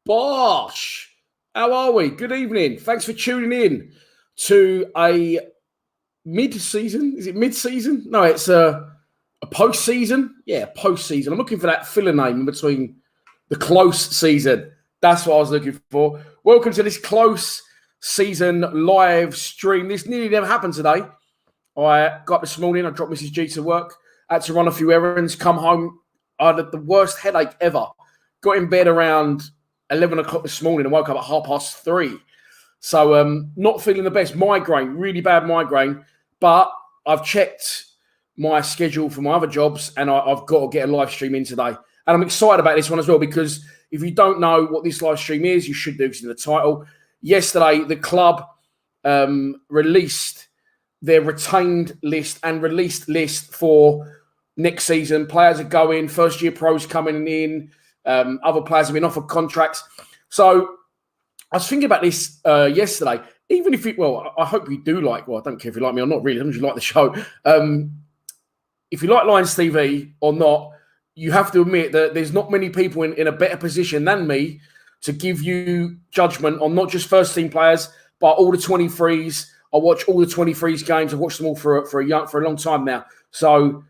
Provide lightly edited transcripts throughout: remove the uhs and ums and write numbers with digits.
Bosh! How are we? Good evening. Thanks for tuning in to a mid-season. Is it mid-season? No, it's a post-season. Yeah, post-season. I'm looking for that filler name in between the close season. That's what I was looking for. Welcome to this close season live stream. This nearly never happened today. I got up this morning. I dropped Mrs. G to work. Had to run a few errands. Come home. I had the worst headache ever. Got in bed around 11 o'clock this morning and woke up at 3:30. So not feeling the best. Migraine, really bad migraine. But I've checked my schedule for my other jobs and I've got to get a live stream in today. And I'm excited about this one as well because if you don't know what this live stream is, you should do because in the title. Yesterday, the club released their retained list and released list for next season. Players are going, first-year pros coming in. Other players have been offered contracts. So I was thinking about this yesterday. Even if I hope you do I don't care if you like me or not really, as long as you like the show. If you like Lions TV or not, you have to admit that there's not many people in a better position than me to give you judgment on not just first-team players, but all the 23s. I watch all the 23s games. I've watched them all for a long time now. So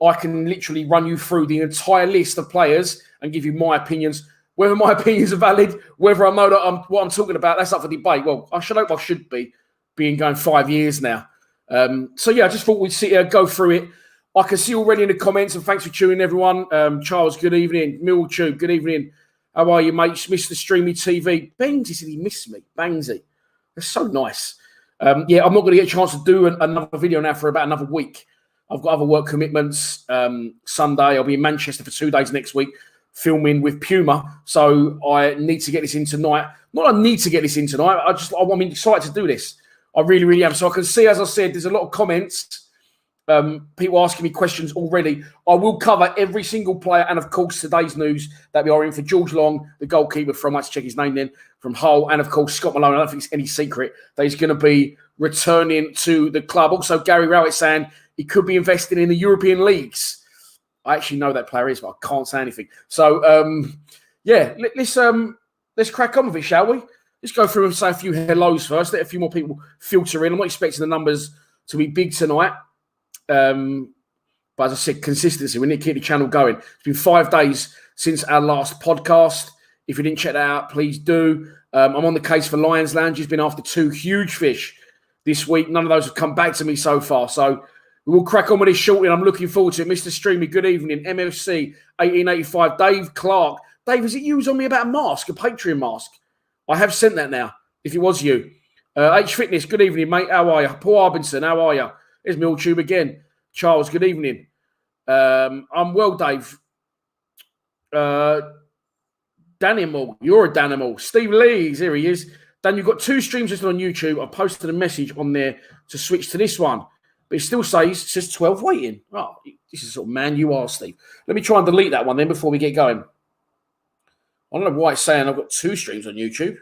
I can literally run you through the entire list of players and give you my opinions. Whether my opinions are valid, whether I know that what I'm talking about, that's up for debate. Well, I should hope I should be, being going 5 years now. So, yeah, I just thought we'd go through it. I can see already in the comments, and thanks for tuning, everyone. Charles, good evening. Millwall, good evening. How are you, mate? Mr. Streamy TV. Bangsy said he missed me. Bangsy. That's so nice. I'm not going to get a chance to do another video now for about another week. I've got other work commitments. Sunday, I'll be in Manchester for 2 days next week, filming with Puma. So I need to get this in tonight. Not I need to get this in tonight. I'm excited to do this. I really, really am. So I can see, as I said, there's a lot of comments. People asking me questions already. I will cover every single player and, of course, today's news that we are in for George Long, the goalkeeper from, let's check his name then, from Hull, and, of course, Scott Malone. I don't think it's any secret that he's going to be returning to the club. Also, Gary Rowett saying he could be investing in the European leagues. I actually know that player is, but I can't say anything. So, let's crack on with it, shall we? Let's go through and say a few hellos first. Let a few more people filter in. I'm not expecting the numbers to be big tonight. But as I said, consistency. We need to keep the channel going. It's been 5 days since our last podcast. If you didn't check that out, please do. I'm on the case for Lions Lounge. He's been after 2 huge fish this week. None of those have come back to me so far. So we will crack on with this shortly, and I'm looking forward to it. Mr. Streamy, good evening. MFC 1885. Dave Clark. Dave, is it you who's on me about a mask, a Patreon mask? I have sent that now, if it was you. H Fitness, good evening, mate. How are you? Paul Arbinson, how are you? There's Milltube again. Charles, good evening. I'm well, Dave. Danimal, you're a Danimal. Steve Lees, here he is. Dan, you've got 2 streams listed on YouTube. I posted a message on there to switch to this one. But it still says 12 waiting. Oh, this is sort of man you are, Steve. Let me try and delete that one then before we get going. I don't know why it's saying I've got 2 streams on YouTube.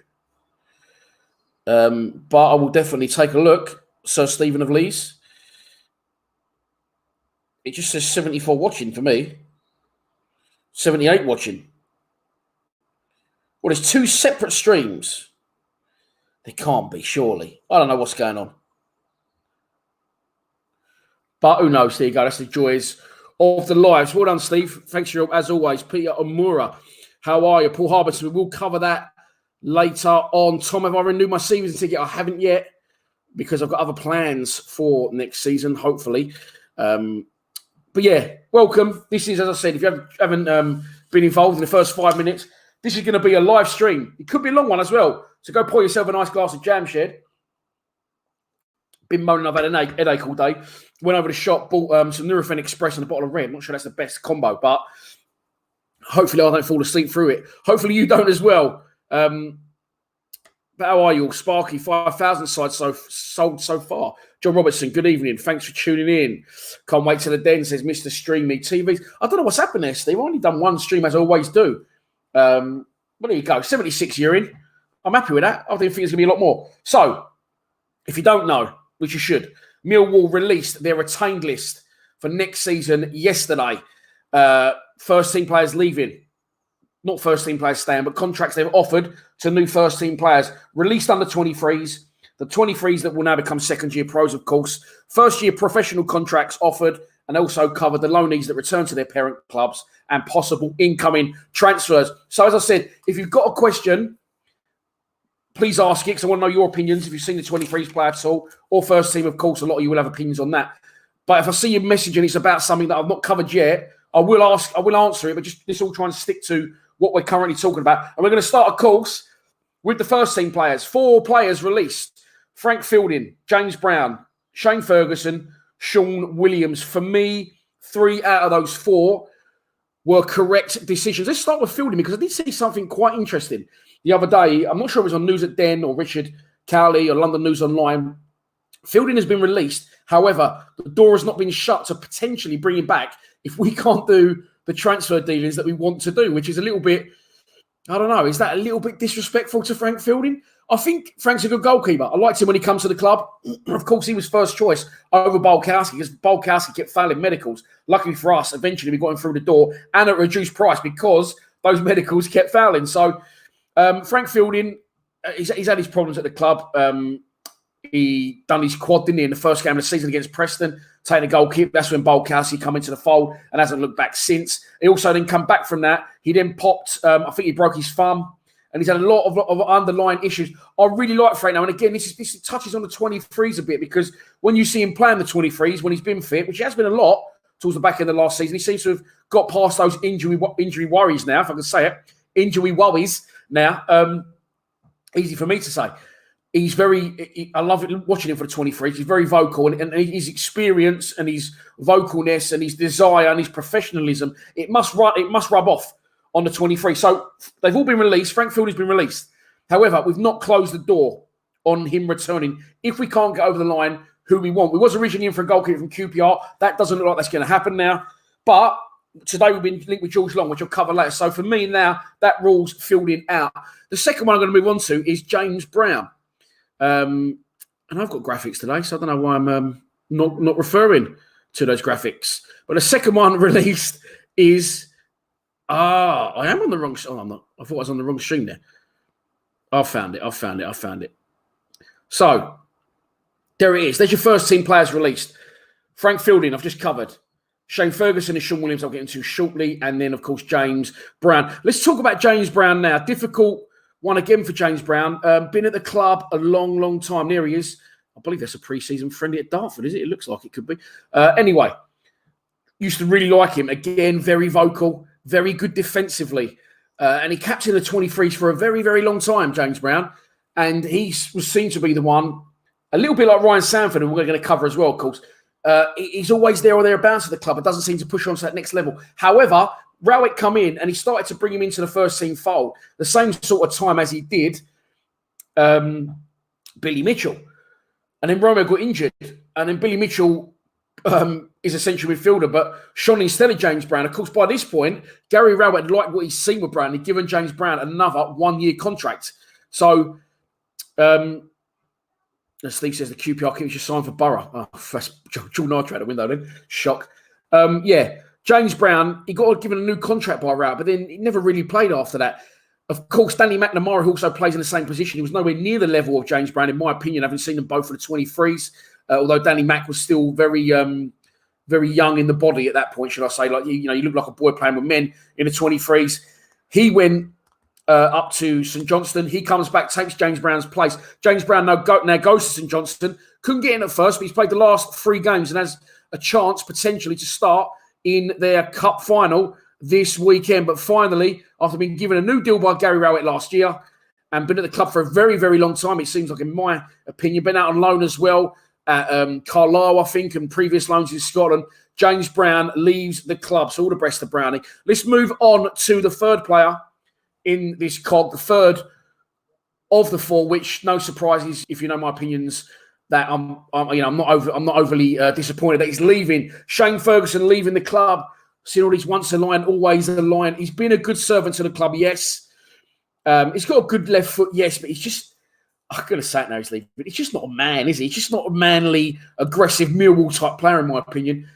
But I will definitely take a look. Sir Stephen of Lees. It just says 74 watching for me. 78 watching. Well, there's 2 separate streams. They can't be, surely. I don't know what's going on. But who knows? There you go. That's the joys of the lives. Well done, Steve. Thanks for your, as always, Peter Omura. How are you? Paul Harbison. We'll cover that later on. Tom, have I renewed my season ticket? I haven't yet because I've got other plans for next season, hopefully. But yeah, welcome. This is, as I said, if you haven't been involved in the first 5 minutes, this is going to be a live stream. It could be a long one as well. So go pour yourself a nice glass of jam shed. Been moaning, I've had a headache all day. Went over the shop, bought some Nurofen Express and a bottle of red. I'm not sure that's the best combo, but hopefully I don't fall asleep through it. Hopefully you don't as well. But how are you all? Sparky, 5,000 sides sold so far. John Robertson, good evening. Thanks for tuning in. Can't wait till the den, says Mr. Streamy TV. I don't know what's happened there, Steve. I've only done 1 stream as I always do. Well, there you go. 76 you're in. I'm happy with that. I think it's going to be a lot more. So, if you don't know, which you should, Millwall released their retained list for next season yesterday. First team players leaving. not first-team players staying, but contracts they've offered to new first-team players. Released under 23s. The 23s that will now become second-year pros, of course. First-year professional contracts offered, and also covered the loanees that return to their parent clubs and possible incoming transfers. So, as I said, if you've got a question, please ask it, because I want to know your opinions. If you've seen the 23s play at all, or first team, of course, a lot of you will have opinions on that. But if I see your message and it's about something that I've not covered yet, I will answer it, but just let's all try and stick to what we're currently talking about. And we're going to start, of course, with the first team players. 4 players released. Frank Fielding, James Brown, Shane Ferguson, Sean Williams. For me, 3 out of those 4 were correct decisions. Let's start with Fielding, because I did see something quite interesting the other day. I'm not sure if it was on News at Den or Richard Cowley or London News Online. Fielding has been released. However, the door has not been shut to potentially bring him back if we can't do the transfer dealings that we want to do, which is a little bit, I don't know, is that a little bit disrespectful to Frank Fielding? I think Frank's a good goalkeeper. I liked him when he comes to the club. Of course, he was first choice over Bolkowski, because Bolkowski kept failing medicals. Luckily for us, eventually we got him through the door, and at a reduced price, because those medicals kept failing. So Frank Fielding, he's had his problems at the club. He done his quad, didn't he, in the first game of the season against Preston, taking a goal kick. That's when Bolkowski come into the fold and hasn't looked back since. He also then come back from that. He then popped, I think he broke his thumb, and he's had a lot of underlying issues. I really like Frank now. And again, this touches on the 23s a bit, because when you see him playing the 23s, when he's been fit, which has been a lot towards the back end of the last season, he seems to have got past those injury worries now, if I can say it. Injury worries now. Easy for me to say. He's I love it watching him for the 23s. He's very vocal, and his experience and his vocalness and his desire and his professionalism, it must rub off on the 23. So they've all been released. Frank Fielding's been released. However, we've not closed the door on him returning. If we can't get over the line who we want. We was originally in for a goalkeeper from QPR. That doesn't look like that's going to happen now. But today we've been linked with George Long, which I'll cover later. So for me now, that rules Fielding out. The second one I'm going to move on to is James Brown. And I've got graphics today, so I don't know why I'm not referring to those graphics. But the second one released is I am on the wrong. Oh, I'm not. I thought I was on the wrong stream there. I found it. So there it is. There's your first team players released. Frank Fielding, I've just covered. Shane Ferguson and Sean Williams, I'll get into shortly, and then of course James Brown. Let's talk about James Brown now. Difficult one again for James Brown. Been at the club a long time. There he is. I believe that's a pre-season friendly at Dartford, is it? It looks like it could be. Anyway, used to really like him. Again, very vocal, very good defensively. And he captained the 23s for a very long time, James Brown. And he was seen to be the one, a little bit like Ryan Sanford, who we're going to cover as well, of course. He's always there or thereabouts at the club. It doesn't seem to push on to that next level. However, Rowett come in and he started to bring him into the first team fold the same sort of time as he did Billy Mitchell. And then Romeo got injured. And then Billy Mitchell is a central midfielder, but shone instead of James Brown. Of course, by this point, Gary Rowett liked what he's seen with Brown. He'd given James Brown another 1-year contract. So, as Steve says, the QPR keeps you signed for Borough. Oh, that's Jordan Archer out the window then. Shock. James Brown, he got given a new contract by Rowett, but then he never really played after that. Of course, Danny McNamara, who also plays in the same position, he was nowhere near the level of James Brown, in my opinion. I haven't seen them both for the 23s, although Danny Mac was still very young in the body at that point, should I say. Like, you look like a boy playing with men in the 23s. He went up to St Johnstone. He comes back, takes James Brown's place. James Brown now goes to St Johnstone. Couldn't get in at first, but he's played the last 3 games and has a chance potentially to start in their cup final this weekend. But finally, after being given a new deal by Gary Rowett last year and been at the club for a very long time, it seems like, in my opinion, been out on loan as well at Carlisle, I think, and previous loans in Scotland, James Brown leaves the club. So all the best to Brownie. Let's move on to the third player in this cog, the third of the 4, which, no surprises, if you know my opinions, that I'm not overly disappointed that he's leaving. Shane Ferguson leaving the club. Seen all these once a lion, always a lion. He's been a good servant to the club, yes. He's got a good left foot, yes, but he's just, I'm going to say it now, he's leaving, but he's just not a man, is he? He's just not a manly, aggressive Millwall type player, in my opinion.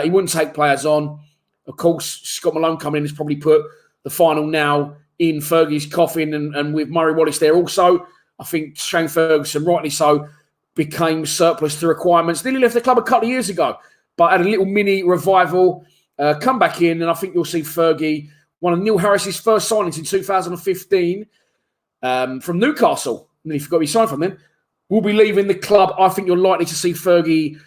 He wouldn't take players on. Of course, Scott Malone coming in has probably put the final now in Fergie's coffin, and with Murray Wallace there also. I think Shane Ferguson, rightly so, became surplus to requirements. Nearly left the club a couple of years ago, but had a little mini revival, come back in, and I think you'll see Fergie, one of Neil Harris's first signings in 2015 from Newcastle. And he forgot he signed from them. Will be leaving the club. I think you're likely to see Fergie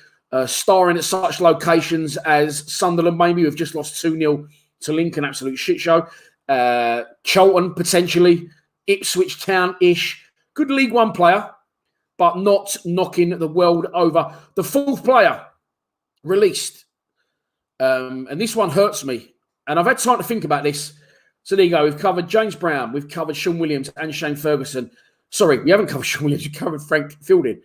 starring at such locations as Sunderland, maybe. We've just lost 2-0 to Lincoln, absolute shit show. Charlton, potentially. Ipswich Town-ish. Good League One player, but not knocking the world over. The fourth player released. And this one hurts me. And I've had time to think about this. So there you go. We've covered James Brown. We've covered Sean Williams and Shane Ferguson. Sorry, we haven't covered Sean Williams. We covered Frank Fielding.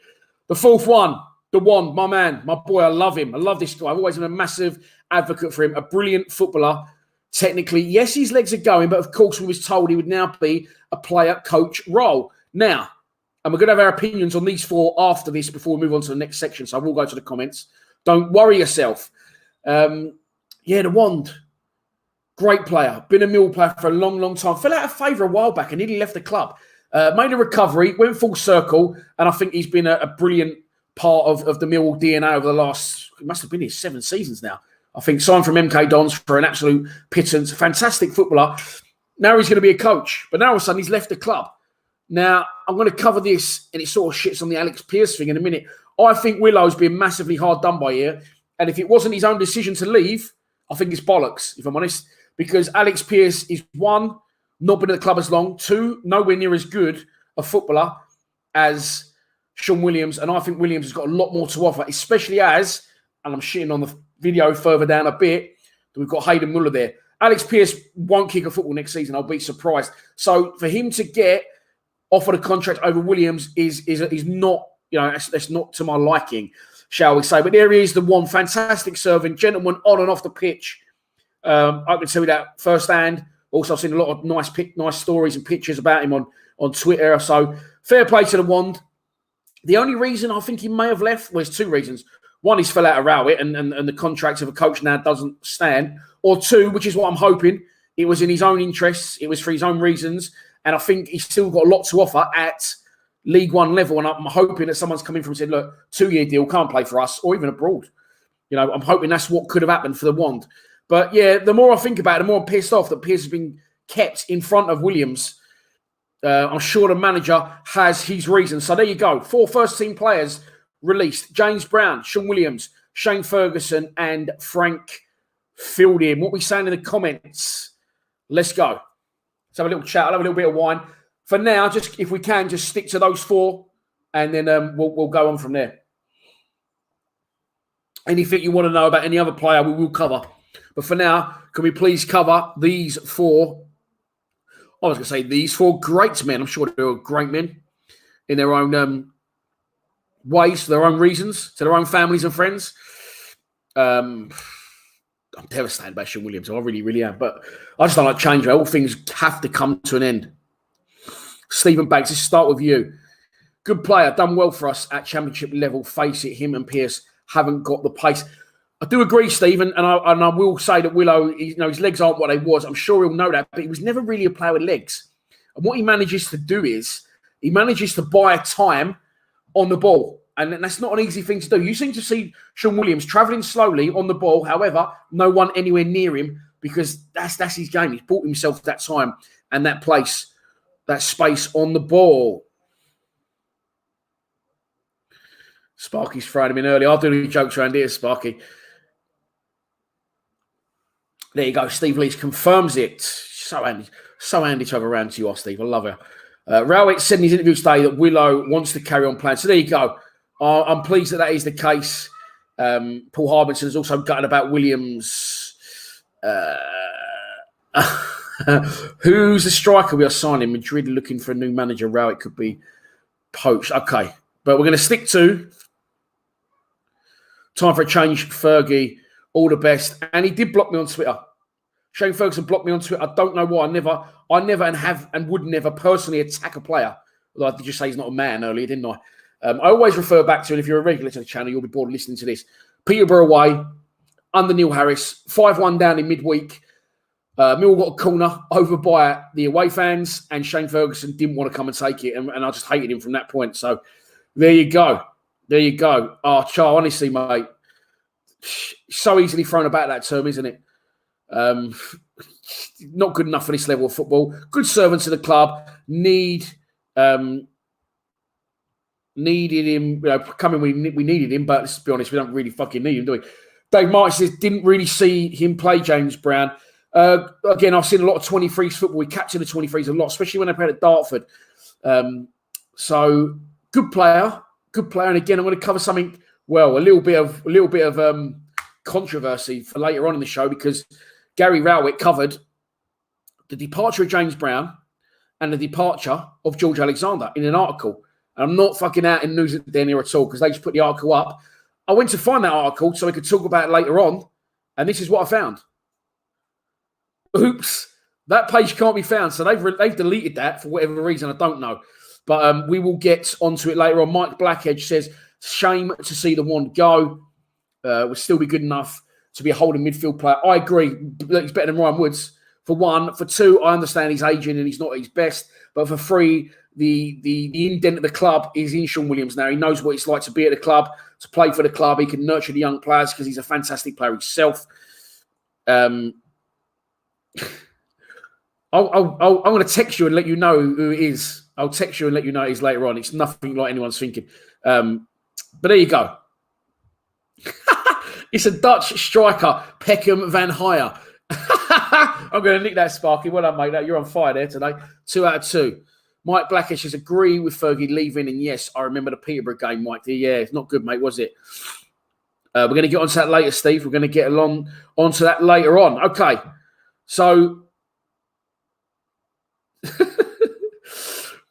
The fourth one, the one, my man, my boy. I love him. I love this guy. I've always been a massive advocate for him. A brilliant footballer. Technically, yes, his legs are going, but of course, we was told he would now be a player-coach role. Now, and we're going to have our opinions on these four after this before we move on to the next section. So I will go to the comments. Don't worry yourself. The Wand. Great player. Been a Millwall player for a long, long time. Fell out of favour a while back and nearly left the club. Made a recovery, went full circle, and I think he's been a brilliant part of the Millwall DNA over the last, it must have been 7 seasons now. I think signed from MK Dons for an absolute pittance. Fantastic footballer. Now he's going to be a coach. But now all of a sudden he's left the club. Now, I'm going to cover this, and it sort of shits on the Alex Pearce thing in a minute. I think Willow's been massively hard done by here. And if it wasn't his own decision to leave, I think it's bollocks, if I'm honest. Because Alex Pearce is, 1, not been at the club as long. 2, nowhere near as good a footballer as Sean Williams. And I think Williams has got a lot more to offer, especially as, and I'm shitting on the video further down a bit, that we've got Hayden Muller there. Alex Pearce won't kick a football next season. I'll be surprised. So for him to get offered a contract over Williams is not, that's not to my liking, shall we say. But there he is, the one fantastic servant, gentleman on and off the pitch. I can tell you that firsthand. Also, I've seen a lot of nice stories and pictures about him on Twitter. So fair play to the Wand. The only reason I think he may have left, well, there's 2 reasons. One, he's fell out of Rowett and the contract of a coach now doesn't stand. Or 2, which is what I'm hoping, it was in his own interests. It was for his own reasons. And I think he's still got a lot to offer at League One level. And I'm hoping that someone's come in from and said, look, 2-year deal, can't play for us or even abroad. I'm hoping that's what could have happened for the Wand. But yeah, the more I think about it, the more I'm pissed off that Pearce has been kept in front of Williams. I'm sure the manager has his reasons. So there you go. 4 first-team players released. James Brown, Sean Williams, Shane Ferguson, and Frank Fielding. What we saying in the comments? Let's go. Let's have a little chat. I'll have a little bit of wine. For now, just if we can, just stick to those 4, and then we'll go on from there. Anything you want to know about any other player, we will cover. But for now, can we please cover these 4? I was going to say these 4 great men. I'm sure they're great men in their own ways, for their own reasons, to their own families and friends. I'm devastated about Sean Williams. I really, really am. But I just don't like change. All things have to come to an end. Stephen Banks, let's start with you. Good player, done well for us at championship level. Face it, him and Pearce haven't got the pace. I do agree, Stephen, and I will say that Willow, his legs aren't what they was. I'm sure he'll know that, but he was never really a player with legs. And what he manages to do is he manages to buy time on the ball, and that's not an easy thing to do. You seem to see Sean Williams travelling slowly on the ball. However, no one anywhere near him because that's his game. He's bought himself that time and that place, that space on the ball. Sparky's throwing him in early. I'll do any jokes around here, Sparky. There you go. Steve Leach confirms it. So handy to have around to you, Steve. I love it. Rowett said in his interview today that Willow wants to carry on playing. So there you go. I'm pleased that is the case. Paul Harbinson has also gutted about Williams. Who's the striker we are signing? Madrid looking for a new manager. Rowett could be poached. Okay. But we're going to stick to time for a change. Fergie, all the best. And he did block me on Twitter. Shane Ferguson blocked me on Twitter. I don't know why. I never and would never personally attack a player. Although I did just say he's not a man earlier, didn't I? I always refer back to, and if you're a regular to the channel, you'll be bored listening to this. Peterborough away, under Neil Harris, 5-1 down in midweek. Millwall got a corner over by the away fans, and Shane Ferguson didn't want to come and take it, and I just hated him from that point. So there you go. There you go. Oh, Char, honestly, mate, so easily thrown about that term, isn't it? Not good enough for this level of football. Good servant to the club. Needed him. Coming, we needed him, but let's be honest, we don't really fucking need him, do we? Dave Martin says, didn't really see him play James Brown. Again, I've seen a lot of 23s football. We capture the 23s a lot, especially when they played at Dartford. So good player. And again, I'm going to cover something. Well, a little bit of controversy for later on in the show, because Gary Rowett covered the departure of James Brown and the departure of George Alexander in an article. And I'm not fucking out in news down here at all, because they just put the article up. I went to find that article so we could talk about it later on, and this is what I found. Oops, that page can't be found. So they've deleted that for whatever reason, I don't know. But we will get onto it later on. Mike Blackedge says, shame to see the one go. Would still be good enough to be a holding midfield player. I agree. He's better than Ryan Woods, for one. For two, I understand he's aging and he's not at his best. But for three, the indent of the club is in Sean Williams now. He knows what it's like to be at the club, to play for the club. He can nurture the young players because he's a fantastic player himself. I'm going to text you and let you know who it is. I'll text you and let you know it is later on. It's nothing like anyone's thinking. But there you go. It's a Dutch striker, Peckham Van Heyer. I'm going to nick that, Sparky. Well done, mate. You're on fire there today. 2 out of 2. Mike Blackish says, agree with Fergie leaving. And yes, I remember the Peterborough game, Mike. Yeah, it's not good, mate, was it? We're going to get onto that later, Steve. We're going to get onto that later on. Okay. So,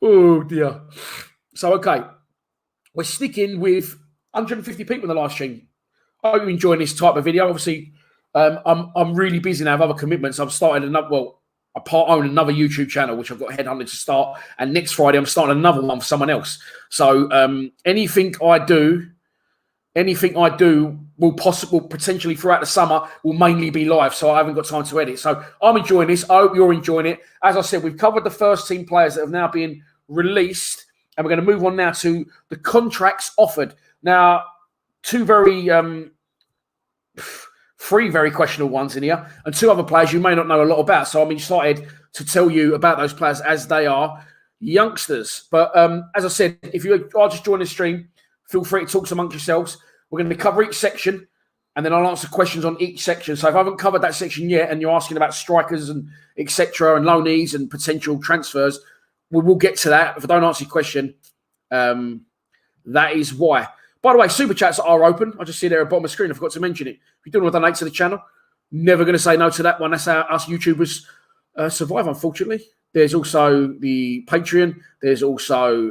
oh, dear. So, okay. We're sticking with 150 people in the live stream. I hope you're enjoying this type of video. Obviously, I'm really busy now. I have other commitments. I've started I part-own another YouTube channel, which I've got headhunted to start. And next Friday, I'm starting another one for someone else. So anything I do will potentially throughout the summer will mainly be live. So I haven't got time to edit. So I'm enjoying this. I hope you're enjoying it. As I said, we've covered the first team players that have now been released. And we're going to move on now to the contracts offered. Now, three very questionable ones in here, and 2 other players you may not know a lot about. So I'm excited to tell you about those players as they are youngsters. But as I said, if you are just joining the stream, feel free to talk amongst yourselves. We're going to cover each section, and then I'll answer questions on each section. So if I haven't covered that section yet, and you're asking about strikers and etc. and loanees and potential transfers, we will get to that. If I don't answer your question, that is why. By the way, super chats are open. I just see there at the bottom of the screen. I forgot to mention it. If you don't want to donate to the channel, never going to say no to that one. That's how us YouTubers survive, unfortunately. There's also the Patreon. There's also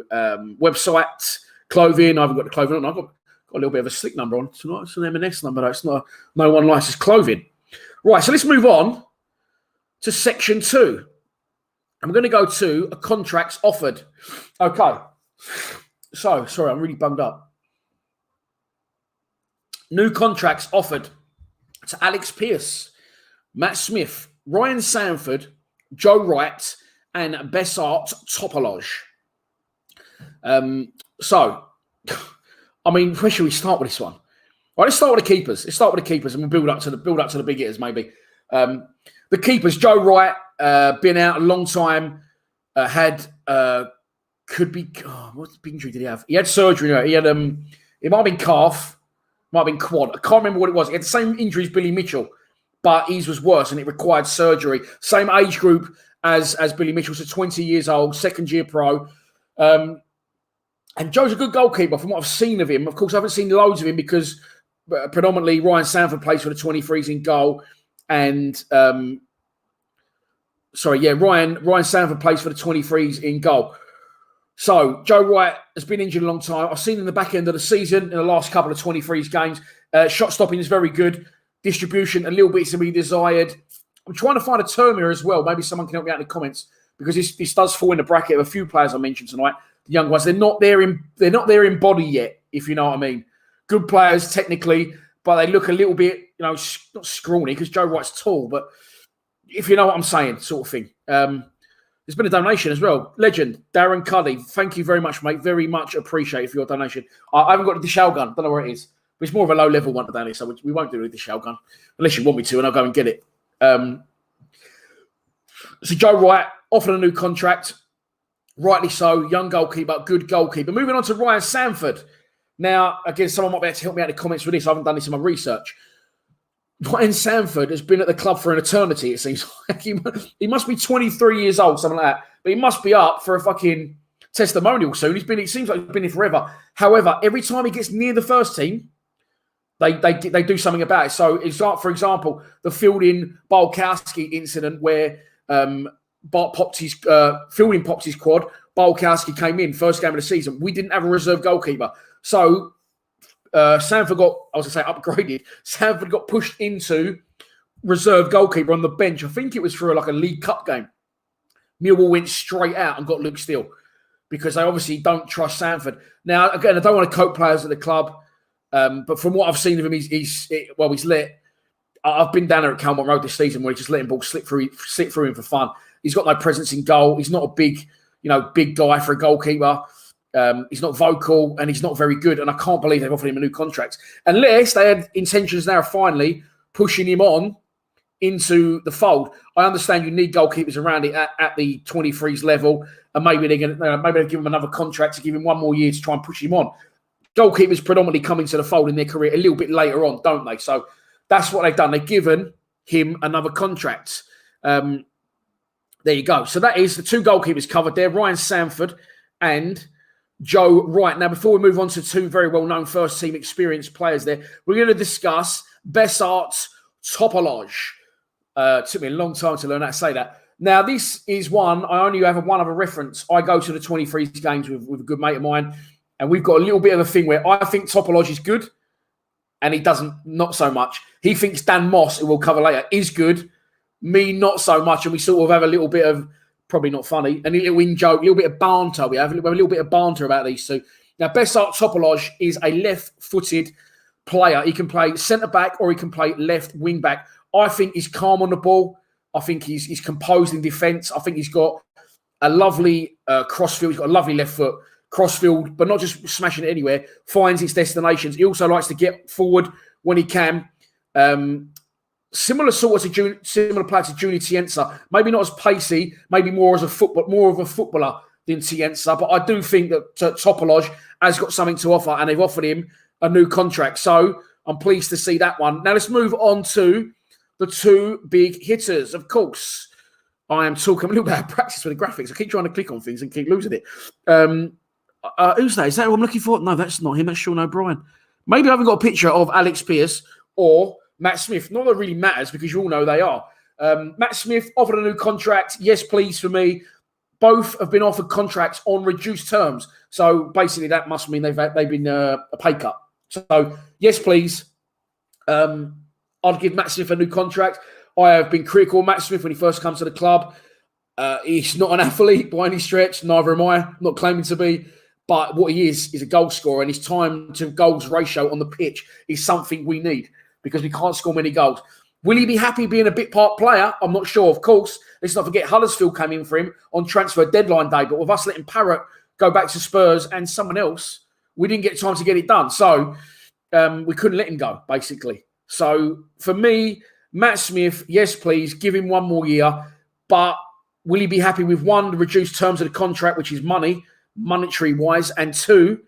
websites, clothing. I haven't got the clothing on. I've got a little bit of a slick number on tonight. It's an M&S number, though. It's not. No one likes his clothing. Right, so let's move on to section 2. I'm going to go to a contracts offered. Okay. So, sorry, I'm really bummed up. New contracts offered to Alex Pearce, Matt Smith, Ryan Sanford, Joe Wright, and Bessart Topolage. Where should we start with this one? Right, let's start with the keepers. And we'll build up to the big hitters, maybe. The keepers, Joe Wright, been out a long time. What's the big injury did he have? He had surgery. He had it might have been calf. Might have been quad. I can't remember what it was. He had the same injury as Billy Mitchell, but his was worse and it required surgery. Same age group as Billy Mitchell, so 20 years old, second year pro. And Joe's a good goalkeeper from what I've seen of him. Of course, I haven't seen loads of him because predominantly Ryan Sanford plays for the 23s in goal. And, Ryan Sanford plays for the 23s in goal. So, Joe Wright has been injured a long time. I've seen him in the back end of the season in the last couple of 23s games. Shot stopping is very good. Distribution, a little bit to be desired. I'm trying to find a term here as well. Maybe someone can help me out in the comments because this does fall in the bracket of a few players I mentioned tonight. The young ones, they're not there in body yet, if you know what I mean. Good players technically, but they look a little bit, not scrawny because Joe Wright's tall, but if you know what I'm saying, sort of thing. There's been a donation as well. Legend, Darren Cuddy. Thank you very much, mate. Very much appreciated for your donation. I haven't got the shell gun. Don't know where it is. But it's more of a low-level one today, so we won't do it with the shell gun. Unless you want me to, and I'll go and get it. So Joe Wright offered a new contract. Rightly so. Young goalkeeper, good goalkeeper. Moving on to Ryan Sanford. Now, again, someone might be able to help me out in the comments with this. I haven't done this in my research. Ryan Sanford has been at the club for an eternity, it seems like. He must be 23 years old, something like that. But he must be up for a fucking testimonial soon. It seems like he's been here forever. However, every time he gets near the first team, they do something about it. So it's like, for example, the Fielding Bulkowski incident where Fielding popped his quad. Bulkowski came in, first game of the season. We didn't have a reserve goalkeeper. So Sanford got, I was going to say upgraded. Sanford got pushed into reserve goalkeeper on the bench. I think it was for like a League Cup game. Millwall went straight out and got Luke Steele because they obviously don't trust Sanford. Now, again, I don't want to cope players at the club, but from what I've seen of him, he's lit. I've been down there at Calmont Road this season where he's just letting balls slip through him for fun. He's got no presence in goal. He's not a big guy for a goalkeeper. He's not vocal and he's not very good. And I can't believe they've offered him a new contract. Unless they had intentions now of finally pushing him on into the fold. I understand you need goalkeepers around it at the 23s level. And maybe they'll give him another contract to give him one more year to try and push him on. Goalkeepers predominantly come into the fold in their career a little bit later on, don't they? So that's what they've done. They've given him another contract. There you go. So that is the two goalkeepers covered there, Ryan Sanford and Joe Wright. Now, before we move on to two very well-known first-team experienced players there, we're going to discuss Besart Topoloj. Took me a long time to learn how to say that. Now, this is one, I only have one other reference. I go to the 23s games with a good mate of mine, and we've got a little bit of a thing where I think Topoloj is good, and he doesn't, not so much. He thinks Dan Moss, who we'll cover later, is good. Me, not so much, and we sort of have a little bit of, probably not funny, a little in-joke, a little bit of banter. We have a little bit of banter about these two. Now, Besart Topoloj is a left-footed player. He can play centre-back or he can play left wing-back. I think he's calm on the ball. I think he's composed in defence. I think he's got a lovely crossfield. He's got a lovely left foot, crossfield, but not just smashing it anywhere, finds its destinations. He also likes to get forward when he can. Similar player to Junior Tienza. Maybe not as pacey, maybe more of a footballer than Tienza. But I do think that Topoloj has got something to offer, and they've offered him a new contract. So I'm pleased to see that one. Now let's move on to the two big hitters. Of course, I am talking a little bit about practice with the graphics. I keep trying to click on things and keep losing it. Who's that? Is that who I'm looking for? No, that's not him. That's Sean O'Brien. Maybe I haven't got a picture of Alex Pearce or Matt Smith. Not that it really matters because you all know they are. Matt Smith offered a new contract. Yes, please, for me. Both have been offered contracts on reduced terms. So basically that must mean they've been a pay cut. So yes, please. I'd give Matt Smith a new contract. I have been critical of Matt Smith when he first comes to the club. He's not an athlete by any stretch. Neither am I. I'm not claiming to be. But what he is a goal scorer, and his time to goals ratio on the pitch is something we need because we can't score many goals. Will he be happy being a bit part player? I'm not sure, of course. Let's not forget Huddersfield came in for him on transfer deadline day. But with us letting Parrott go back to Spurs and someone else, we didn't get time to get it done. So we couldn't let him go, basically. So for me, Matt Smith, yes, please, give him one more year. But will he be happy with one, the reduced terms of the contract, which is monetary-wise, and two,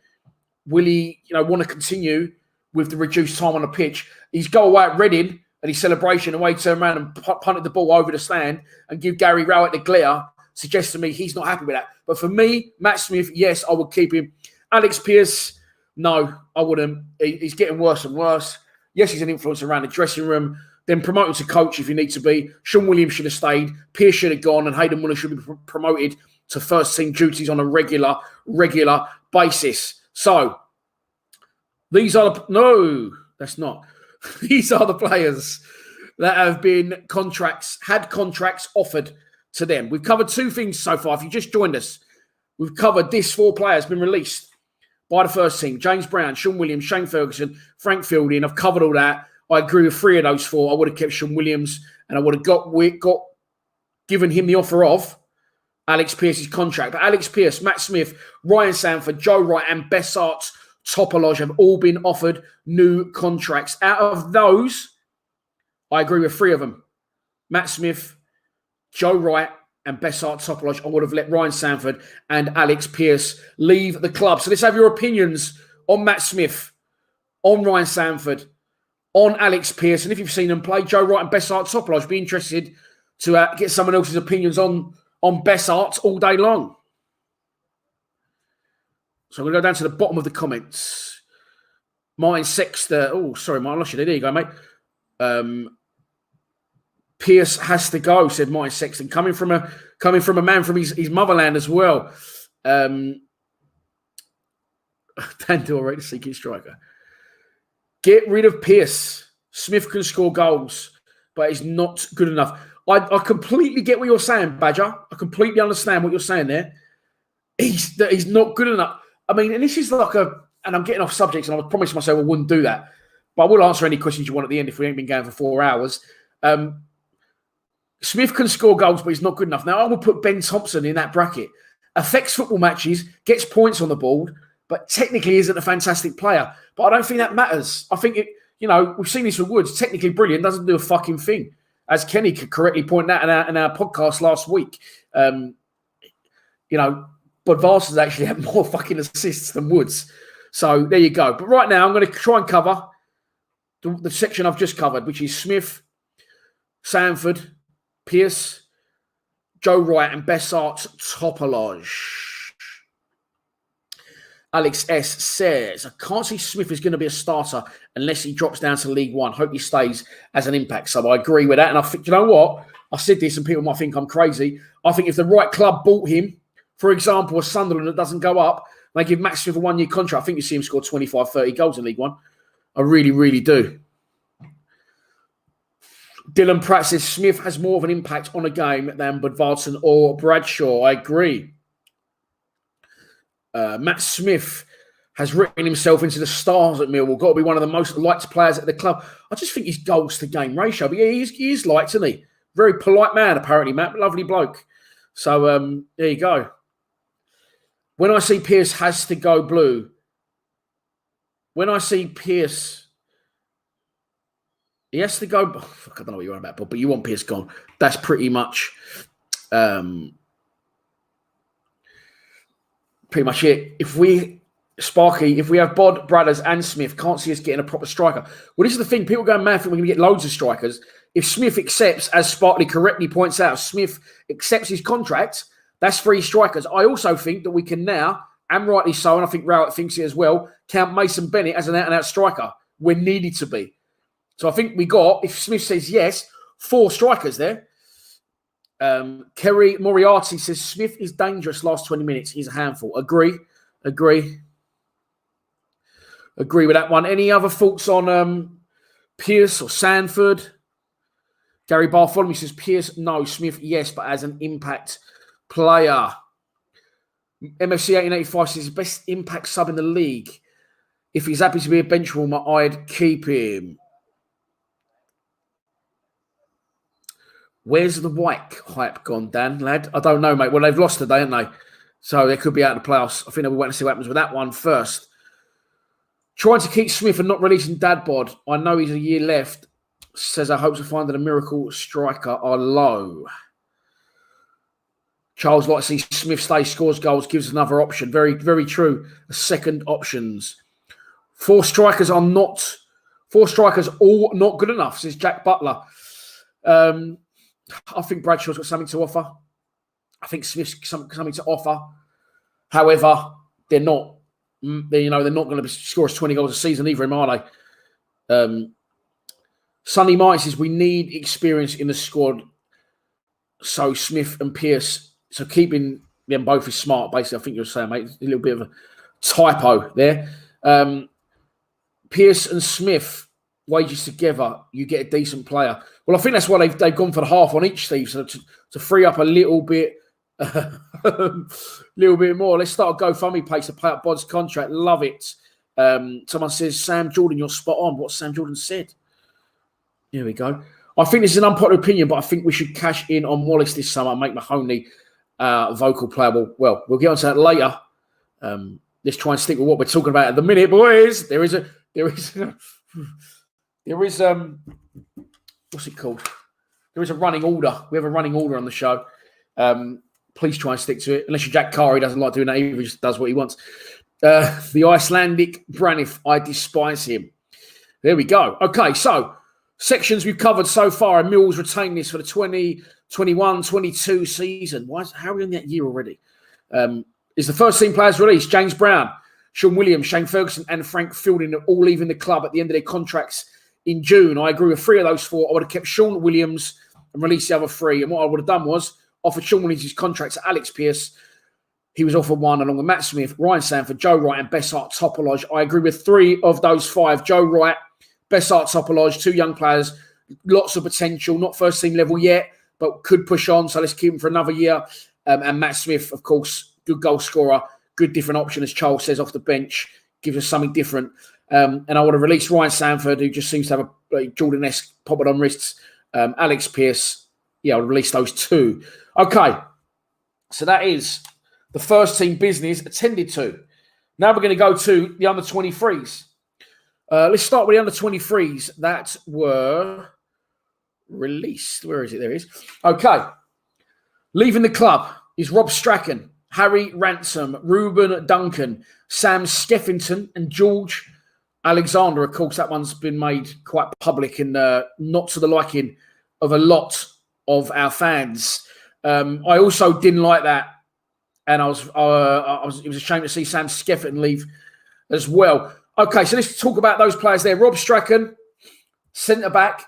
will he want to continue with the reduced time on the pitch? His goal away at Reading and his celebration, the way he turned around and punted the ball over the stand and give Gary Rowett the glare suggests to me he's not happy with that. But for me, Matt Smith, yes, I would keep him. Alex Pearce, no, I wouldn't. He's getting worse and worse. Yes, he's an influence around the dressing room. Then promote him to coach if he needs to be. Sean Williams should have stayed. Pearce should have gone. And Hayden Muller should be promoted to first-team duties on a regular basis. So, these are the... No, that's not. These are the players that have been had contracts offered to them. We've covered two things so far. If you just joined us, we've covered this 4 players been released by the first team. James Brown, Sean Williams, Shane Ferguson, Frank Fielding. I've covered all that. I agree with 3 of those 4. I would have kept Sean Williams and I would have got given him the offer of Alex Pearce's contract. But Alex Pearce, Matt Smith, Ryan Sanford, Joe Wright and Bessart Topoloj have all been offered new contracts. Out of those, I agree with 3 of them. Matt Smith, Joe Wright and Bessart Topoloj. I would have let Ryan Sanford and Alex Pearce leave the club. So let's have your opinions on Matt Smith, on Ryan Sanford, on Alex Pearce. And if you've seen them play, Joe Wright and Bessart Topoloj, be interested to get someone else's opinions on Bessart all day long. So I'm going to go down to the bottom of the comments. Martin Sexter. Oh, sorry, Martin, I lost you there. There you go, mate. Pearce has to go, said Martin Sexton. Coming from a man from his motherland as well. Dan Doré, the seeking striker. Get rid of Pearce. Smith can score goals, but he's not good enough. I completely get what you're saying, Badger. I completely understand what you're saying there. He's not good enough. I mean, and this is like and I'm getting off subjects, and I promised myself I wouldn't do that. But I will answer any questions you want at the end if we ain't been going for 4 hours. Smith can score goals, but he's not good enough. Now, I will put Ben Thompson in that bracket. Affects football matches, gets points on the board, but technically isn't a fantastic player. But I don't think that matters. I think, we've seen this with Woods. Technically brilliant, doesn't do a fucking thing. As Kenny could correctly point out in our podcast last week. But Vars has actually had more fucking assists than Woods. So there you go. But right now, I'm going to try and cover the section I've just covered, which is Smith, Sanford, Pearce, Joe Wright and Bessart Topoloj. Alex S. says, I can't see Smith is going to be a starter unless he drops down to League One. Hope he stays as an impact sub. I agree with that. And I think, you know what? I said this and people might think I'm crazy. I think if the right club bought him, for example, a Sunderland that doesn't go up, they give Matt Smith a 1-year contract, I think you see him score 25, 30 goals in League One. I really, really do. Dylan Pratt says Smith has more of an impact on a game than Budvarsson or Bradshaw. I agree. Matt Smith has written himself into the stars at Millwall. Got to be one of the most liked players at the club. I just think his goals to game ratio. But yeah, he is liked, isn't he? Very polite man, apparently, Matt. Lovely bloke. So there you go. When I see Pearce has to go blue, when I see Pearce, he has to go. Oh, fuck, I don't know what you're on about, but you want Pearce gone. That's pretty much it. If we have Bod, Bradders and Smith, can't see us getting a proper striker. Well, this is the thing. People go mad think we're going to get loads of strikers. If Smith accepts, as Sparkley correctly points out, Smith accepts his contract, that's 3 strikers. I also think that we can now, and rightly so, and I think Rowett thinks it as well, count Mason Bennett as an out-and-out striker when needed to be. So I think we got, if Smith says yes, 4 strikers there. Kerry Moriarty says Smith is dangerous last 20 minutes. He's a handful. Agree with that one. Any other thoughts on Pearce or Sanford? Gary Bartholomew says Pearce, no. Smith, yes, but as an impact player. MFC 1885 says best impact sub in the league. If he's happy to be a bench warmer, I'd keep him. Where's the White hype gone, Dan, lad? I don't know, mate. Well, they've lost today, haven't they? So they could be out of the playoffs. I think they'll be waiting to see what happens with that one first. Trying to keep Smith and not releasing Dad Bod. I know he's a year left. Says I hope to find that a miracle striker are low. Charles likes to see Smith stay, scores goals, gives another option. Very, very true. The second options. 4 strikers all not good enough, says Jack Butler. I think Bradshaw's got something to offer. I think Smith's something to offer. However, they're not going to score us 20 goals a season either, are they? Sonny Martin says we need experience in the squad. So Smith and Pearce. So keeping them both is smart, basically. I think you're saying, mate. A little bit of a typo there. Pearce and Smith, wages together, you get a decent player. Well, I think that's why they've gone for the half on each, Steve, so to free up a little bit more. Let's start a GoFundMe page to pay up Bod's contract. Love it. Someone says, Sam Jordan, you're spot on. What Sam Jordan said. Here we go. I think this is an unpopular opinion, but I think we should cash in on Wallace this summer and make Mahoney vocal player. Well, we'll get on to that later. Let's try and stick with what we're talking about at the minute, boys. There is what's it called? There is a running order. We have a running order on the show. Please try and stick to it. Unless you're Jack Carr, he doesn't like doing that. He just does what he wants. The Icelandic Braniff, I despise him. There we go. Okay, so sections we've covered so far, and Millwall's retained this for the 2021-22 season. How are we in that year already? Is the first team players released? James Brown, Sean Williams, Shane Ferguson, and Frank Fielding are all leaving the club at the end of their contracts in June. I agree with 3 of those 4. I would have kept Sean Williams and released the other 3. And what I would have done was offered Sean Williams his contract to Alex Pearce. He was offered 1 along with Matt Smith, Ryan Sanford, Joe Wright, and Bessart Topoloj. I agree with 3 of those 5. Joe Wright, Bessart Topoloj, 2 young players, lots of potential, not first team level yet, but could push on. So let's keep him for another year. And Matt Smith, of course, good goal scorer, good different option, as Charles says, off the bench, gives us something different. And I would have released Ryan Sanford, who just seems to have a Jordan-esque pop-it on wrists. Alex Pearce, I would release those 2. Okay, so that is the first team business attended to. Now we're going to go to the under-23s. Let's start with the under-23s that were released. Where is it? There it is. Okay. Leaving the club is Rob Strachan, Harry Ransom, Ruben Duncan, Sam Skeffington, and George Alexander. Of course, that one's been made quite public and not to the liking of a lot of our fans. I also didn't like that, and it was a shame to see Sam Skeffington leave as well. Okay, so let's talk about those players there. Rob Strachan, centre back,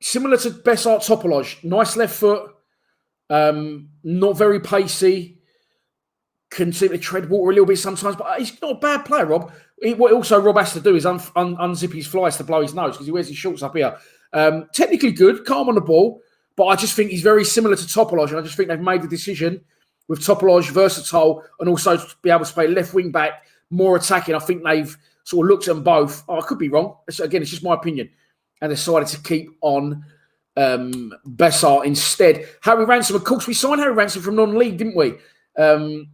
similar to Bessart Topoloj, nice left foot, not very pacey, can seem to tread water a little bit sometimes, but he's not a bad player, Rob. What also Rob has to do is unzip his flies to blow his nose because he wears his shorts up here. Technically good, calm on the ball, but I just think he's very similar to Topoloj, and I just think they've made the decision with Topoloj versatile and also to be able to play left wing back, more attacking. I think they've sort of looked at them both. I could be wrong. Again, it's just my opinion. And decided to keep on Bessart instead. Harry Ransom, of course, we signed Harry Ransom from non-league, didn't we? A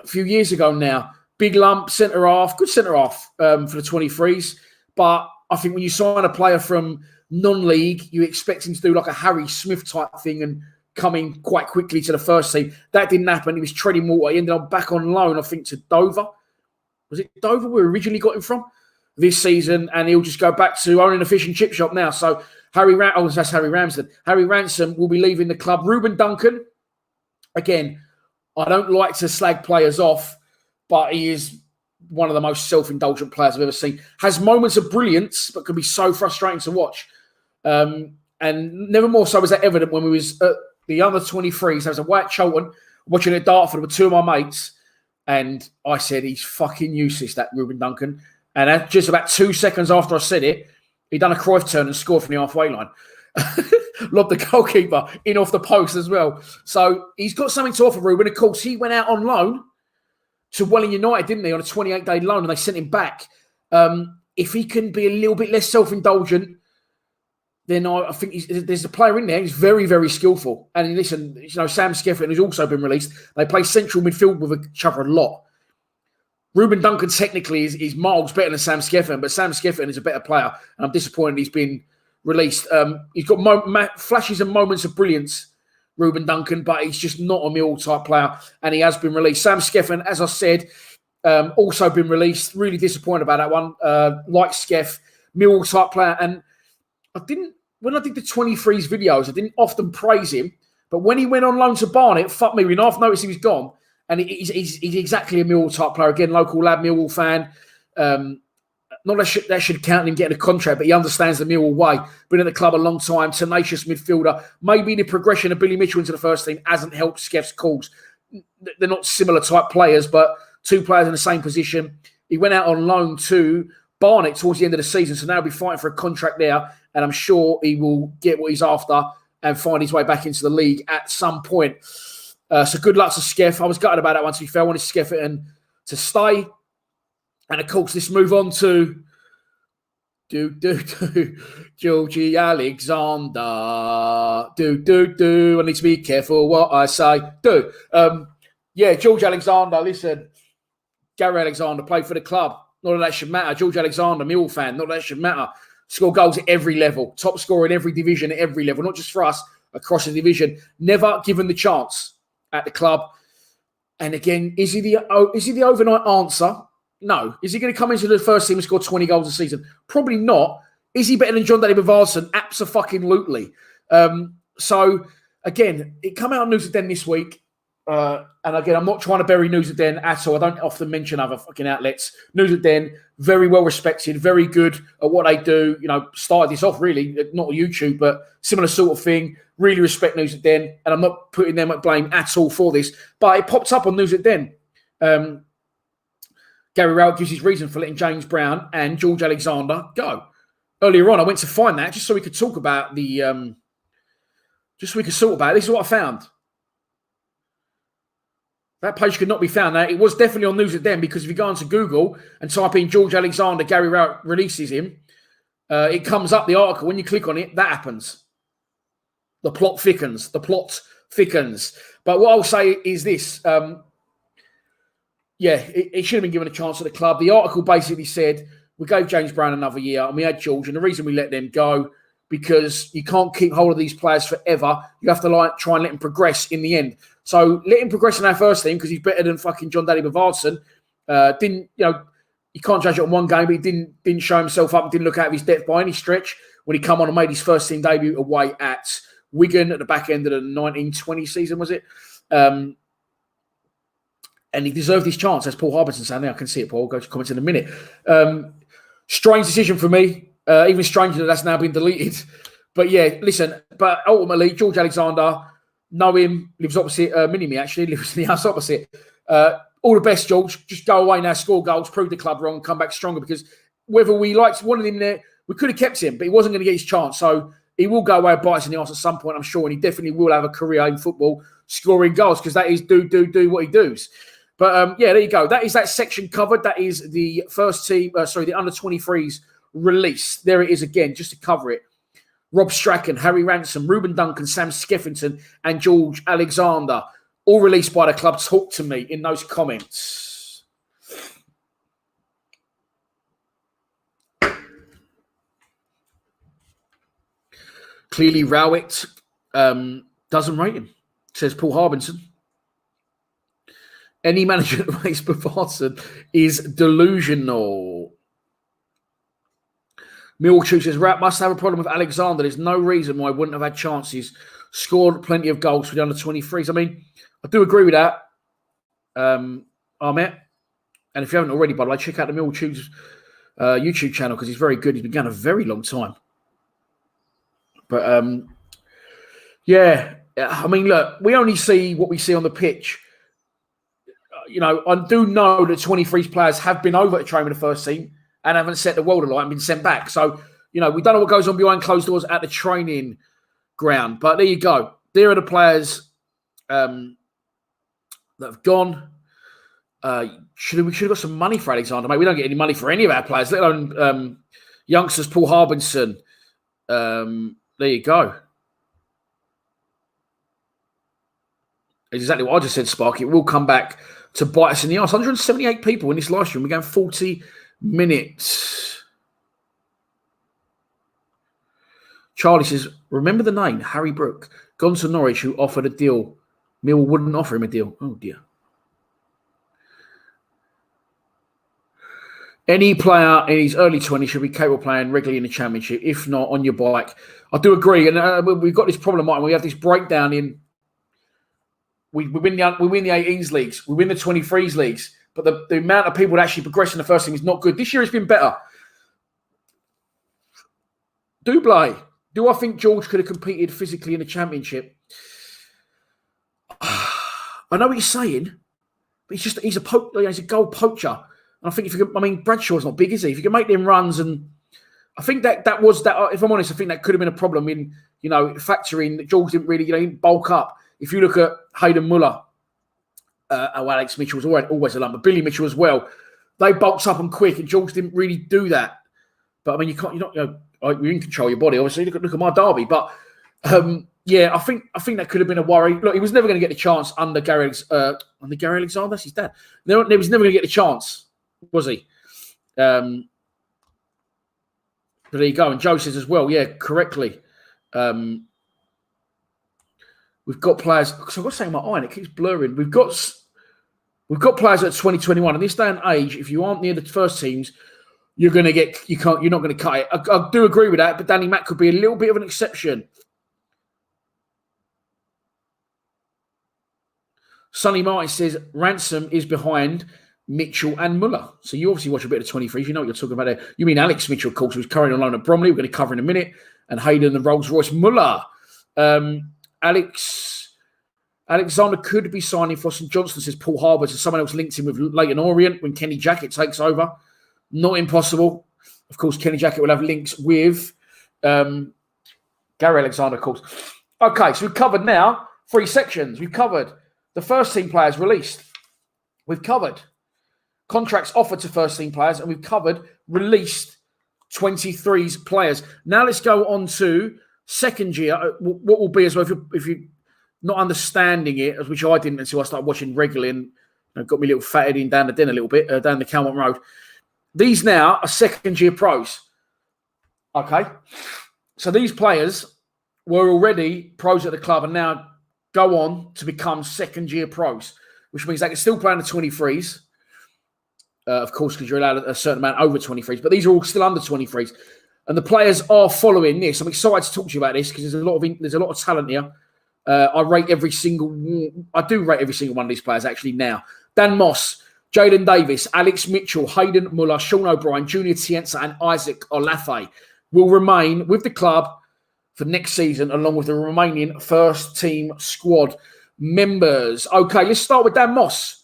few years ago now. Big lump, centre-half, good centre-half for the 23s. But I think when you sign a player from non-league, you expect him to do like a Harry Smith type thing and come in quite quickly to the first team. That didn't happen. He was treading water. He ended up back on loan, I think, to Dover. Was it Dover we originally got him from this season? And he'll just go back to owning a fish and chip shop now. So that's Harry Ramsden. Harry Ransom will be leaving the club. Ruben Duncan, again, I don't like to slag players off, but he is one of the most self-indulgent players I've ever seen. Has moments of brilliance, but can be so frustrating to watch. And never more so was that evident when we was at the under 23s. There was a White Cholton watching at Dartford with 2 of my mates. And I said, he's fucking useless, that Ruben Duncan. And just about 2 seconds after I said it, he done a Cruyff turn and scored from the halfway line. Lobbed the goalkeeper in off the post as well. So he's got something to offer, Ruben. Of course, he went out on loan to Welling United, didn't he, on a 28-day loan, and they sent him back. If he can be a little bit less self-indulgent, then I think there's a player in there who's very, very skillful. And listen, Sam Skeffington has also been released. They play central midfield with each other a lot. Ruben Duncan technically is miles better than Sam Skeffington, but Sam Skeffington is a better player, and I'm disappointed he's been released. He's got flashes and moments of brilliance, Ruben Duncan, but he's just not a Millwall type player, and he has been released. Sam Skeffington, as I said, also been released. Really disappointed about that one. Like Skeff, Millwall type player, and when I did the 23s videos, I didn't often praise him, but when he went on loan to Barnet, fuck me, we half noticed he was gone. And he's exactly a Millwall type player. Again, local lad, Millwall fan. Not that should count him getting a contract, but he understands the Millwall way. Been at the club a long time, tenacious midfielder. Maybe the progression of Billy Mitchell into the first team hasn't helped Skeff's cause. They're not similar type players, but 2 players in the same position. He went out on loan to Barnet towards the end of the season, so now he'll be fighting for a contract there, and I'm sure he will get what he's after and find his way back into the league at some point. So good luck to Skeff. I was gutted about that one, to be fair. I wanted Skeffington to stay. And, of course, let's move on to Georgie Alexander. I need to be careful what I say. George Alexander, listen. Gary Alexander played for the club. Not that that should matter. George Alexander, Millwall fan. Not that that should matter. Score goals at every level. Top scorer in every division at every level. Not just for us, across the division. Never given the chance at the club. And again, is he the overnight answer? No. Is he going to come into the first team and score 20 goals a season? Probably not. Is he better than John Daly Bavarsson? Abso-fucking-lutely. So, again, it come out on News of Den this week. And again, I'm not trying to bury News of Den at all. I don't often mention other fucking outlets. News of Den, very well respected, very good at what they do. You know, started this off really, not on YouTube, but similar sort of thing. Really respect News of Den. And I'm not putting them at blame at all for this. But it popped up on News of Den. Gary Rowett gives his reason for letting James Brown and George Alexander go. Earlier on, I went to find that just so we could talk about the... This is what I found. That page could not be found. Now, it was definitely on News of Den because if you go onto Google and type in George Alexander, Gary Rowett releases him, it comes up, the article. When you click on it, that happens. The plot thickens. But what I'll say is this. It should have been given a chance at the club. The article basically said, we gave James Brown another year and we had George. And the reason we let them go, because you can't keep hold of these players forever. You have to try and let them progress in the end. So let him progress in our first team because he's better than fucking John Daly Bavarsson. You can't judge it on one game, but he didn't show himself up and didn't look out of his depth by any stretch when he come on and made his first team debut away at Wigan at the back end of the 1920 season, was it? And he deserved his chance, as Paul Harbinson saying there. I can see it, Paul. I'll go to comments in a minute. Strange decision for me. Even stranger that that's now been deleted. But yeah, listen. But ultimately, George Alexander, know him, lives opposite Mini-Me, actually. Lives in the house opposite. All the best, George. Just go away now, score goals, prove the club wrong, come back stronger. Because whether we wanted him there, we could have kept him, but he wasn't going to get his chance. So he will go away and bite us in the arse at some point, I'm sure. And he definitely will have a career in football scoring goals because that is do what he does. But there you go. That is that section covered. That is the first team, the under-23s release. There it is again, just to cover it. Rob Strachan, Harry Ransom, Ruben Duncan, Sam Skeffington, and George Alexander, all released by the club. Talk to me in those comments. Clearly, Rowett doesn't rate him, says Paul Harbinson. Any manager that rates Bavarsson is delusional. Millwall says, Rap must have a problem with Alexander. There's no reason why I wouldn't have had chances. Scored plenty of goals for the under-23s. I mean, I do agree with that, Ahmet. And if you haven't already, by the way, check out the Millwall YouTube channel because he's very good. He's been going a very long time. But, I mean, look, we only see what we see on the pitch. I do know that 23s players have been over to train with the first team and haven't set the world alight and been sent back. So, we don't know what goes on behind closed doors at the training ground. But there you go. There are the players that have gone. We should have got some money for Alexander, mate. We don't get any money for any of our players, let alone youngsters, Paul Harbinson. There you go. It's exactly what I just said, Spark. It will come back to bite us in the arse. 178 people in this live stream. We're going 40 minutes. Charlie says, remember the name, Harry Brook, gone to Norwich, who offered a deal. Millwall wouldn't offer him a deal. Oh, dear. Any player in his early 20s should be capable of playing regularly in the Championship, if not on your bike. I do agree. And we've got this problem, Mike. We have this breakdown in we win the 18s leagues, we win the 23s leagues, but the amount of people that actually progress in the first team is not good. This year it's been better. Do I think George could have competed physically in the Championship? I know what you're saying, but he's a goal poacher. And I think Bradshaw's not big, is he? If you can make them runs, and I think that was that. If I'm honest, I think that could have been a problem in factoring that George didn't really bulk up. If you look at Hayden Muller, Alex Mitchell was always a lump, but Billy Mitchell as well, they bulked up and quick, and George didn't really do that. But I mean, you're not, you're in control of your body. Obviously, look at my derby. But yeah, I think that could have been a worry. Look, he was never going to get the chance under Gary Alexander. That's his dad. He was never going to get the chance, was he? But there you go. And Joe says as well, yeah, correctly. We've got players. So what's saying my eye? And it keeps blurring. We've got players at 2021. In this day and age, if you aren't near the first teams, you're not going to cut it. I do agree with that, but Danny Mack could be a little bit of an exception. Sonny Martin says Ransom is behind Mitchell and Muller. So you obviously watch a bit of 23s. You know what you're talking about there. You mean Alex Mitchell, of course, who's currently on loan at Bromley. We're going to cover in a minute. And Hayden and Rolls-Royce Muller. Alexander could be signing for St Johnstone, says Paul Harbers, and someone else linked him with Leighton Orient when Kenny Jackett takes over. Not impossible. Of course, Kenny Jackett will have links with Gary Alexander, of course. Okay, so we've covered now 3 sections. We've covered the first team players released. We've covered contracts offered to first team players, and we've covered released 23s players. Now let's go on to second year. What will be as well, if you're not understanding it, which I didn't until I started watching regularly and got me a little fatted in down the den a little bit, down the Calmont Road. These now are second year pros. Okay. So these players were already pros at the club and now go on to become second year pros, which means they can still play under 23s. Of course, because you're allowed a certain amount over 23s, but these are all still under 23s. And the players are following this. I'm excited to talk to you about this because there's a lot of talent here. I do rate every single one of these players actually now. Dan Moss, Jaden Davis, Alex Mitchell, Hayden Muller, Sean O'Brien, Junior Tienza and Isaac Olafe will remain with the club for next season along with the remaining first team squad members. Okay, let's start with Dan Moss.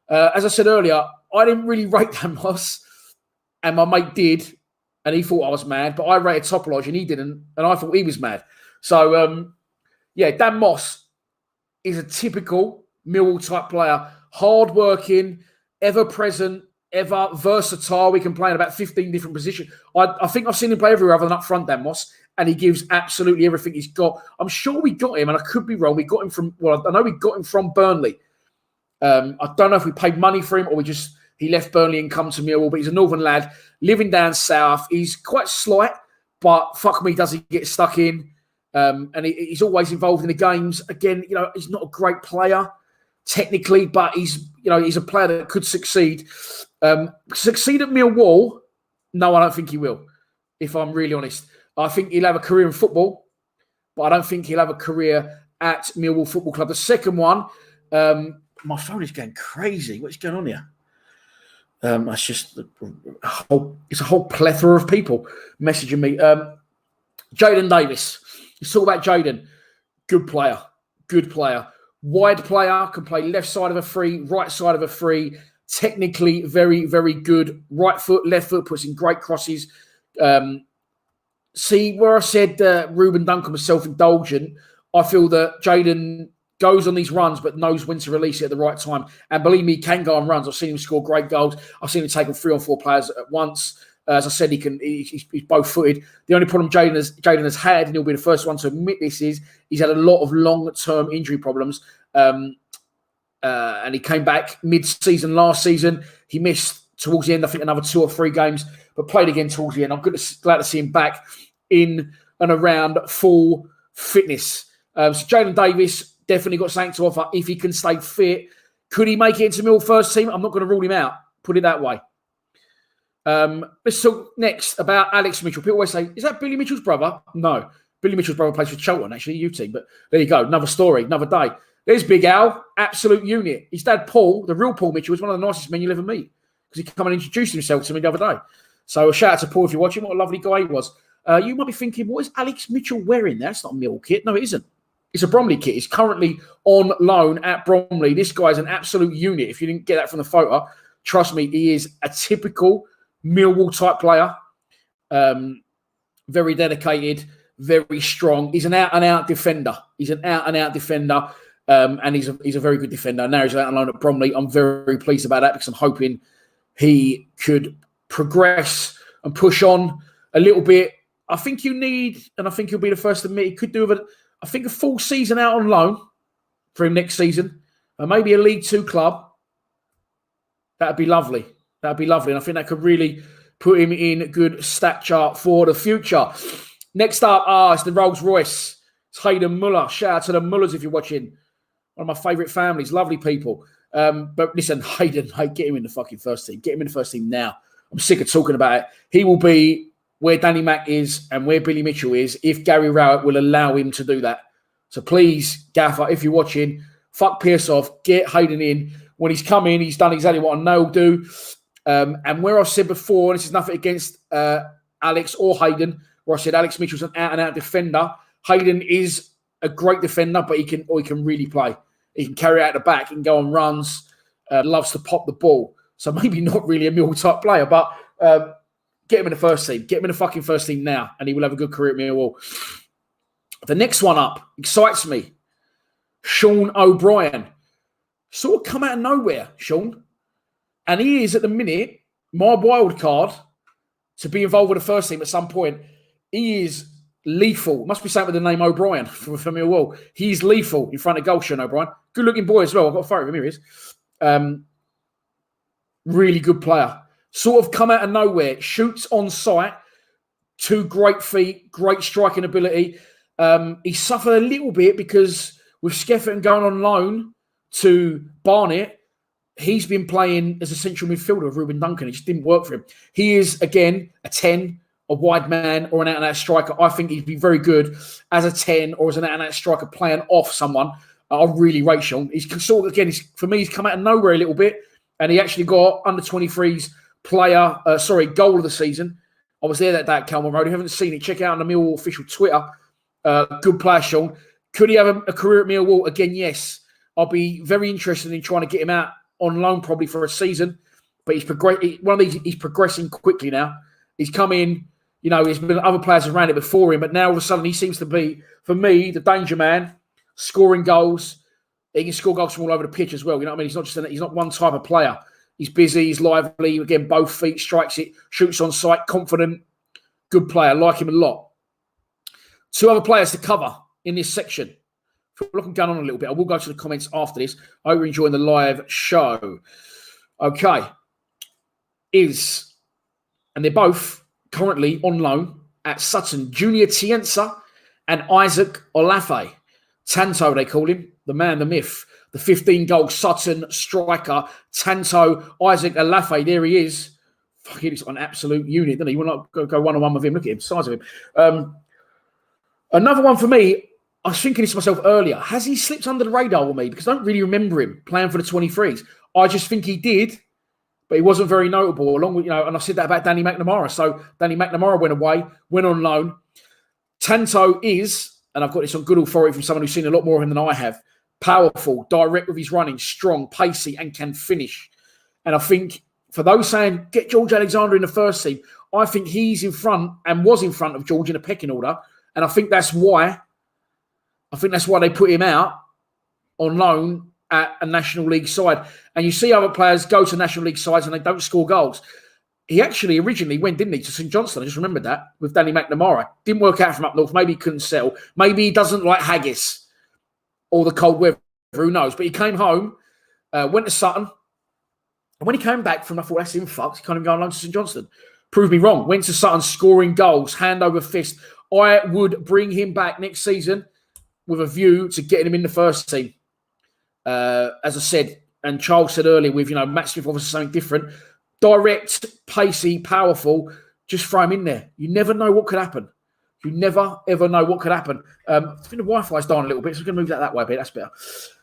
As I said earlier, I didn't really rate Dan Moss and my mate did and he thought I was mad, but I rated Topolodge and he didn't and I thought he was mad. So, yeah, Dan Moss is a typical Millwall type player. Hard-working, ever-present, ever versatile. We can play in about 15 different positions. I think I've seen him play everywhere other than up front, Dan Moss, and he gives absolutely everything he's got. I'm sure we got him, and I could be wrong. We got him from, I know we got him from Burnley. I don't know if we paid money for him or he left Burnley and come to Millwall, but he's a northern lad living down south. He's quite slight, but fuck me, does he get stuck in? And he's always involved in the games. Again, he's not a great player technically, but he's a player that could succeed. Succeed at Millwall? No, I don't think he will, if I'm really honest. I think he'll have a career in football, but I don't think he'll have a career at Millwall Football Club. The second one, my phone is going crazy. What's going on here? That's just it's a whole plethora of people messaging me. Jaden Davis. Let's talk about Jaden. Good player. Wide player, can play left side of a free, right side of a free. Technically very, very good. Right foot, left foot, puts in great crosses. See, where I said Ruben Duncan was self-indulgent, I feel that Jaden goes on these runs but knows when to release it at the right time. And believe me, he can go on runs. I've seen him score great goals. I've seen him take on 3 or 4 players at once. As I said, he's both-footed. The only problem Jaden has had, and he'll be the first one to admit this, is he's had a lot of long-term injury problems. And he came back mid-season last season. He missed towards the end, I think, another 2 or 3 games, but played again towards the end. I'm glad to see him back in and around full fitness. So Jaden Davis definitely got something to offer if he can stay fit. Could he make it into Mill first team? I'm not going to rule him out. Put it that way. Let's talk next about Alex Mitchell. People always say, is that Billy Mitchell's brother? No. Billy Mitchell's brother plays for Cheltenham, actually, U-team. But there you go. Another story, another day. There's Big Al, absolute unit. His dad, Paul, the real Paul Mitchell, was one of the nicest men you'll ever meet because he came and introduced himself to me the other day. So a shout out to Paul if you're watching. What a lovely guy he was. You might be thinking, what is Alex Mitchell wearing there? That's not a Mill kit. No, it isn't. It's a Bromley kit. He's currently on loan at Bromley. This guy's an absolute unit. If you didn't get that from the photo, trust me, he is a typical Millwall type player. Very dedicated, very strong. He's an out-and-out defender. And he's a very good defender. Now he's out on loan at Bromley. I'm very pleased about that because I'm hoping he could progress and push on a little bit. I think you need, and I think he'll be the first to admit, he could do a full season out on loan for him next season. Maybe a League Two club. That'd be lovely. That'd be lovely. And I think that could really put him in good stature for the future. Next up, it's the Rolls Royce. It's Hayden Muller. Shout out to the Mullers if you're watching. One of my favourite families. Lovely people. But listen, Hayden, get him in the fucking first team. Get him in the first team now. I'm sick of talking about it. He will be where Danny Mack is and where Billy Mitchell is if Gary Rowett will allow him to do that. So please, Gaffer, if you're watching, fuck Pierce off. Get Hayden in. When he's come in, he's done exactly what I know he'll do. And where I've said before, and this is nothing against Alex or Hayden, where I said Alex Mitchell's an out-and-out defender. Hayden is a great defender, but he can really play. He can carry out the back and go on runs. Loves to pop the ball. So maybe not really a Millwall type player, but get him in the first team. Get him in the fucking first team now, and he will have a good career at Millwall. The next one up excites me. Sean O'Brien. Sort of come out of nowhere, Sean. And he is, at the minute, my wild card to be involved with the first team at some point. He is lethal. Must be something with the name O'Brien for Millwall. He's lethal in front of goal, Sean O'Brien. Good-looking boy as well. I've got a photo of him. Here he is. Really good player. Sort of come out of nowhere. Shoots on sight. 2 great feet. Great striking ability. He suffered a little bit because with Skeffington going on loan to Barnet, he's been playing as a central midfielder with Ruben Duncan. It just didn't work for him. He is, again, a 10, a wide man, or an out-and-out striker. I think he'd be very good as a 10 or as an out-and-out striker playing off someone. I really rate Sean. He's sort of, again, for me, he's come out of nowhere a little bit, and he actually got under 23's goal of the season. I was there that day at Calman Road. If you haven't seen it, check out on the Millwall official Twitter. Good player, Sean. Could he have a career at Millwall? Again, yes. I'll be very interested in trying to get him out on loan probably for a season. But he's progressing quickly now. He's come in, there's been other players around it before him, but now all of a sudden he seems to be, for me, the danger man, scoring goals. He can score goals from all over the pitch as well. You know what I mean? He's not one type of player. He's busy, he's lively, again, both feet, strikes it, shoots on sight, confident, good player. Like him a lot. 2 other players to cover in this section. Feel like I'm going on a little bit. I will go to the comments after this. I hope you're enjoying the live show. Okay. And they're both currently on loan at Sutton. Junior Tienza and Isaac Olafe. Tanto, they call him. The man, the myth. The 15-goal Sutton striker. Tanto, Isaac Olafe. There he is. Fucking, he's an absolute unit, doesn't he? You want to go one-on-one with him. Look at him, size of him. Another one for me, I was thinking this to myself earlier. Has he slipped under the radar with me? Because I don't really remember him playing for the 23s. I just think he did, but he wasn't very notable. Along with, and I said that about Danny McNamara. So Danny McNamara went away, went on loan. Tanto is, and I've got this on good authority from someone who's seen a lot more of him than I have, powerful, direct with his running, strong, pacey, and can finish. And I think for those saying, get George Alexander in the first team, I think he's in front and was in front of George in a pecking order. And I think that's why they put him out on loan at a National League side. And you see other players go to National League sides and they don't score goals. He actually originally went, didn't he, to St Johnstone? I just remembered that with Danny McNamara. Didn't work out from up north. Maybe he couldn't sell. Maybe he doesn't like haggis or the cold weather. Who knows? But he came home, went to Sutton. And when he came back from, I thought, that's him fucked. He can't even go on loan to St Johnstone. Proved me wrong. Went to Sutton, scoring goals, hand over fist. I would bring him back next season with a view to getting him in the first team. As I said, and Charles said earlier, with Matt Smith obviously something different. Direct, pacey, powerful. Just throw him in there. You never know what could happen. You never, ever know what could happen. I think the Wi-Fi's down a little bit, so we're going to move that way a bit. That's better.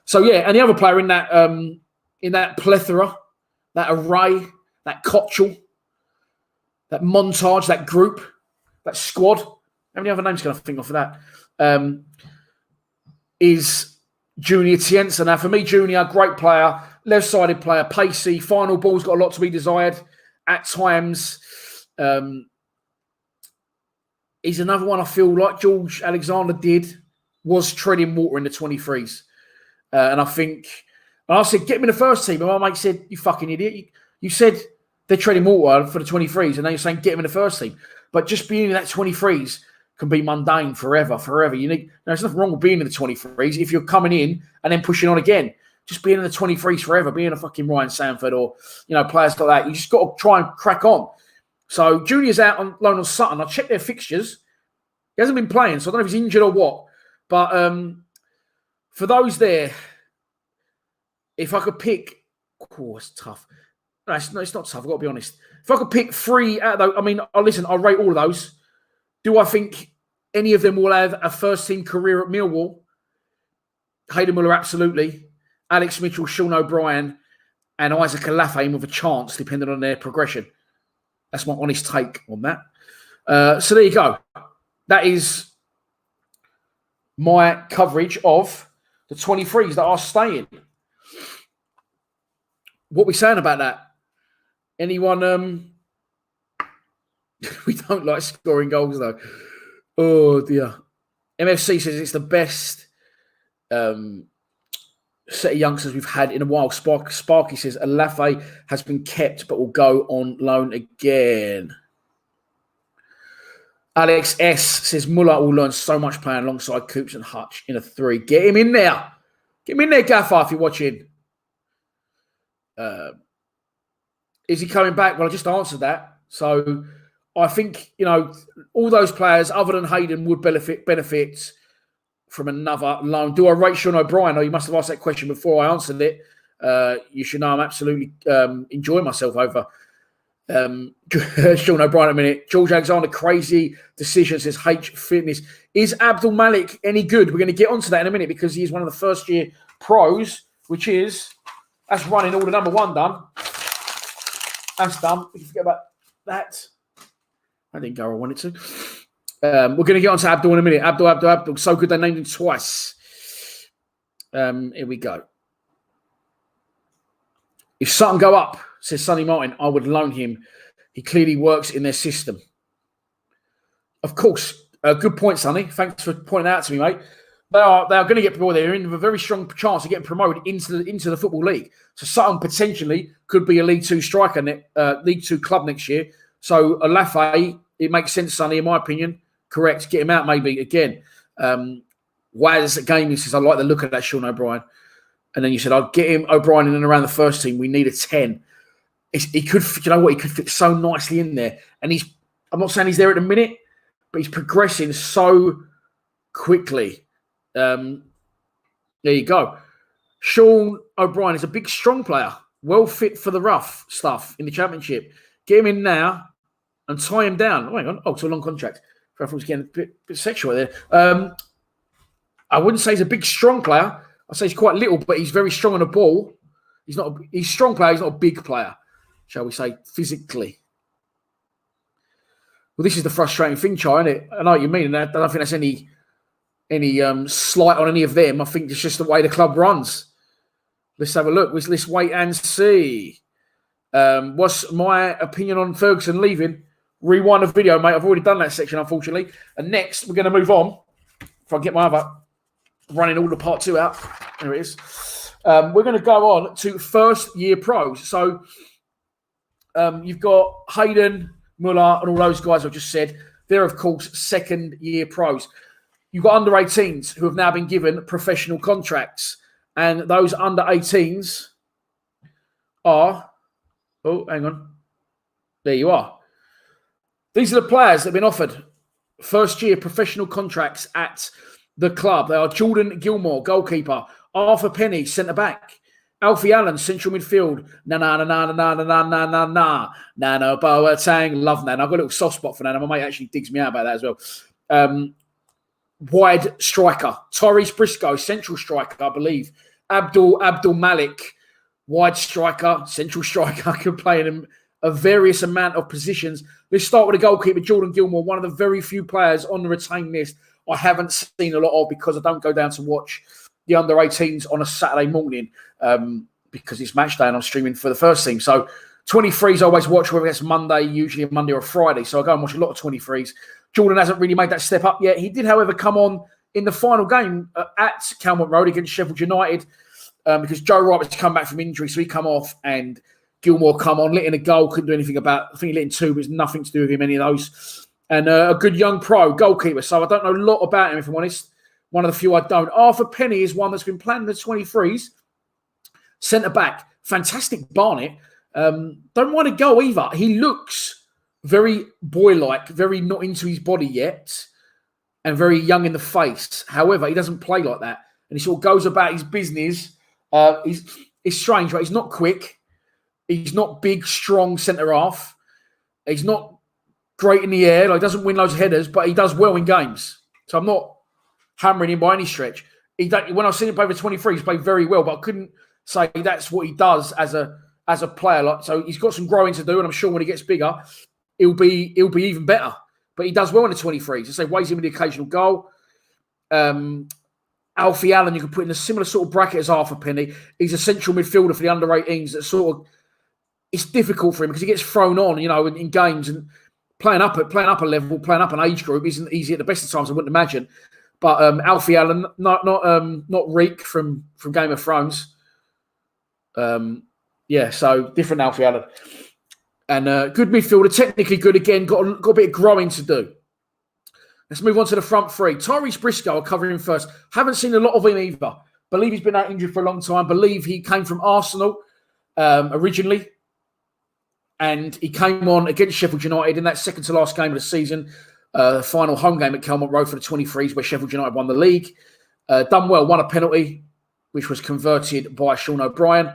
So, yeah, and the other player in that plethora, that array, that cocktail, that montage, that group, that squad. How many other names can I think of for that? Is Junior Tienza. Now, for me, Junior, great player, left-sided player, pacey, final ball's got a lot to be desired at times. He's another one I feel like George Alexander was treading water in the 23s. And I said, get him in the first team. And my mate said, you fucking idiot. You said they're treading water for the 23s, and now you're saying get him in the first team. But just being in that 23s can be mundane forever. There's nothing wrong with being in the 23s if you're coming in and then pushing on again. Just being in the 23s forever, being a fucking Ryan Sanford or, players like that. You just got to try and crack on. So Junior's out on loan on Sutton. I checked their fixtures. He hasn't been playing, so I don't know if he's injured or what. But for those there, if I could pick... Oh, it's tough. No, it's not tough. I've got to be honest. If I could pick 3 out of those... I'll rate all of those. Do I think any of them will have a first-team career at Millwall? Hayden Muller, absolutely. Alex Mitchell, Sean O'Brien, and Isaac Alaphane with a chance, depending on their progression. That's my honest take on that. So there you go. That is my coverage of the 23s that are staying. What are we saying about that? Anyone... We don't like scoring goals, though. Oh, dear. MFC says it's the best set of youngsters we've had in a while. Sparky says Alafe has been kept but will go on loan again. Alex S says Muller will learn so much playing alongside Coops and Hutch in a 3. Get him in there. Get him in there, Gaffer, if you're watching. Is he coming back? Well, I just answered that. So... I think, all those players other than Hayden would benefit from another loan. Do I rate Sean O'Brien? Oh, you must have asked that question before I answered it. You should know I'm absolutely enjoying myself over Sean O'Brien a minute. George Alexander, crazy decision, says H Fitness. Is Abdul Malik any good? We're going to get onto that in a minute because he's one of the first-year pros, that's running all the number 1 done. That's done. We can forget about that. I didn't go where I wanted to. We're going to get on to Abdul in a minute. Abdul. So good they named him twice. Here we go. If Sutton go up, says Sonny Martin, I would loan him. He clearly works in their system. Of course. Good point, Sonny. Thanks for pointing out to me, mate. They are going to get promoted. They're in with a very strong chance of getting promoted into the Football League. So Sutton potentially could be a League 2 striker, League 2 club next year. So Alafe, it makes sense, Sonny, in my opinion. Correct. Get him out maybe again. Waz at Gaming says, I like the look of that Sean O'Brien. And then you said, I'll get him O'Brien in and around the first team. We need a 10. He could, He could fit so nicely in there. And I'm not saying he's there at the minute, but he's progressing so quickly. There you go. Sean O'Brien is a big, strong player. Well fit for the rough stuff in the Championship. Get him in now and tie him down. Oh, hang on. Oh, it's a long contract. I was getting a bit sexual there. I wouldn't say he's a big, strong player. I'd say he's quite little, but he's very strong on the ball. He's a strong player. He's not a big player, shall we say, physically. Well, this is the frustrating thing, Chai, isn't it? I know what you mean. And I don't think that's any slight on any of them. I think it's just the way the club runs. Let's have a look. Let's wait and see. What's my opinion on Ferguson leaving? Rewind the video, mate. I've already done that section, unfortunately. And next, we're going to move on. If I get my other running all the part 2 out. There it is. We're going to go on to first-year pros. So you've got Hayden, Muller, and all those guys I've just said. They're, of course, second-year pros. You've got under-18s who have now been given professional contracts. And those under-18s are... Oh, hang on. There you are. These are the players that have been offered first-year professional contracts at the club. They are Jordan Gilmore, goalkeeper. Arthur Penny, centre-back. Alfie Allen, central midfield. Nana Boateng. Love Nana. I've got a little soft spot for Nana. My mate actually digs me out about that as well. Wide striker. Tyrese Briscoe, central striker, I believe. Abdul Malik, wide striker, central striker, can play in a various amount of positions. Let's start with the goalkeeper, Jordan Gilmore, one of the very few players on the retained list I haven't seen a lot of because I don't go down to watch the under-18s on a Saturday morning because it's match day and I'm streaming for the first team. So 23s I always watch, whether it's Monday, usually a Monday or a Friday. So I go and watch a lot of 23s. Jordan hasn't really made that step up yet. He did, however, come on in the final game at Calmont Road against Sheffield United because Joe Roberts come back from injury, so he come off and Gilmore come on, let in a goal, couldn't do anything about it. I think he let in 2, but it's nothing to do with him, any of those. and a good young pro goalkeeper. So I don't know a lot about him, if I'm honest. One of the few I don't. Arthur Penny is one that's been playing in the 23s. Centre back, fantastic Barnet. Don't want to go either. He looks very boy-like, very not into his body yet, and very young in the face. However, he doesn't play like that, and he sort of goes about his business. It's strange, right? He's not quick. He's not big, strong centre half. He's not great in the air. Like, doesn't win loads of headers, but he does well in games. So I'm not hammering him by any stretch. When I've seen him play for 23, he's played very well, but I couldn't say that's what he does as a player. Like, so he's got some growing to do, and I'm sure when he gets bigger, he'll be even better. But he does well in the 23s. I say weighs him with the occasional goal. Alfie Allen, you can put in a similar sort of bracket as Arthur Penny. He's a central midfielder for the under 18s. That sort of, it's difficult for him because he gets thrown on, in games, and playing up a level, playing up an age group isn't easy at the best of times. I wouldn't imagine. But Alfie Allen, not Reek from Game of Thrones. So different Alfie Allen. And good midfielder, technically good again, got a bit of growing to do. Let's move on to the front three. Tyrese Briscoe, I'll cover him first. Haven't seen a lot of him either. Believe he's been out injured for a long time. Believe he came from Arsenal originally. And he came on against Sheffield United in that second to last game of the season. The final home game at Kelmont Road for the 23s, where Sheffield United won the league. Done well, won a penalty, which was converted by Sean O'Brien.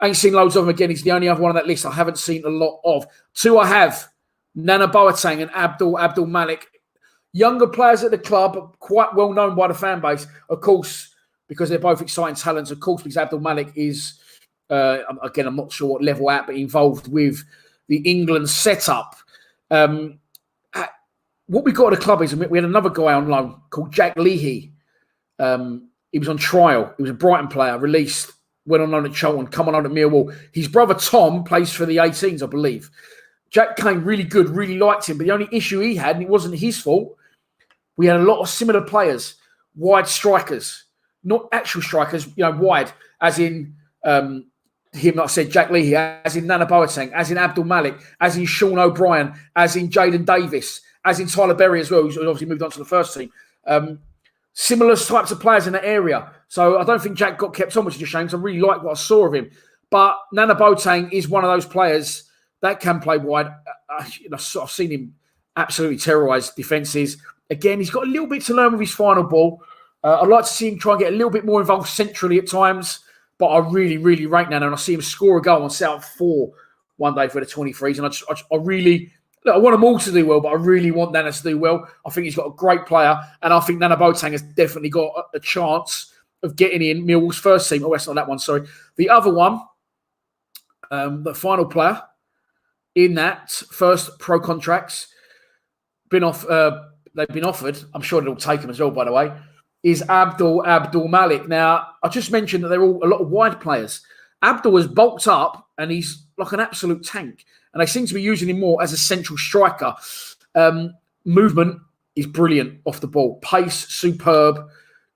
Ain't seen loads of them again. He's the only other one on that list I haven't seen a lot of. Two I have, Nana Boateng and Abdul Malik. Younger players at the club, quite well known by the fan base, of course, because they're both exciting talents. Of course, because Abdul Malik is, again, I'm not sure what level at, but involved with the England setup. What we got at the club is we had another guy on loan called Jack Leahy. He was on trial. He was a Brighton player, released, went on loan at Charlton, come on loan at Millwall. His brother Tom plays for the 18s, I believe. Jack came really good, really liked him, but the only issue he had, and it wasn't his fault, we had a lot of similar players, wide strikers, not actual strikers, wide, as in him, like I said, Jack Leahy, as in Nana Boateng, as in Abdul Malik, as in Sean O'Brien, as in Jaden Davis, as in Tyler Berry as well, who's obviously moved on to the first team. Similar types of players in that area. So I don't think Jack got kept on, which is a shame, because I really like what I saw of him. But Nana Boateng is one of those players that can play wide. I've seen him absolutely terrorise defences. Again, he's got a little bit to learn with his final ball. I'd like to see him try and get a little bit more involved centrally at times. But I really, really rate Nana, and I see him score a goal on South 4 one day for the 23s. And I really... Look, I want them all to do well, but I really want Nana to do well. I think he's got a great player, and I think Nana Boateng has definitely got a chance of getting in Millwall's first team. Oh, that's not that one, sorry. The other one, the final player in that first pro contracts, they've been offered, I'm sure they'll take him as well, by the way, is Abdul Malik. Now, I just mentioned that they're all a lot of wide players. Abdul has bulked up, and he's like an absolute tank. And they seem to be using him more as a central striker. Movement is brilliant off the ball. Pace, superb.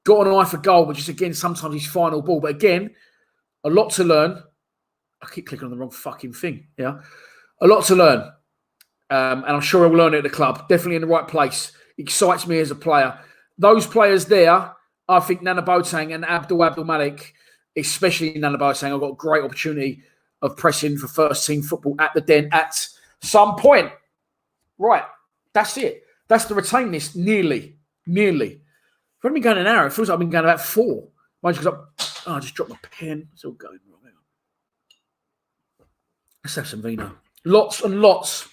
Got an eye for goal, which is, again, sometimes his final ball. But again, a lot to learn. I keep clicking on the wrong fucking thing. Yeah, a lot to learn. And I'm sure he'll learn it at the club. Definitely in the right place. Excites me as a player. Those players there, I think Nana Boateng and Abdul Malik, especially Nana Boateng, have got a great opportunity of pressing for first team football at the Den at some point. Right, that's it. That's the retain list, nearly. We've only been going an hour. It feels like I've been going about 4. Mine's because I just dropped my pen. It's all going wrong. Let's have some vino. Lots and lots.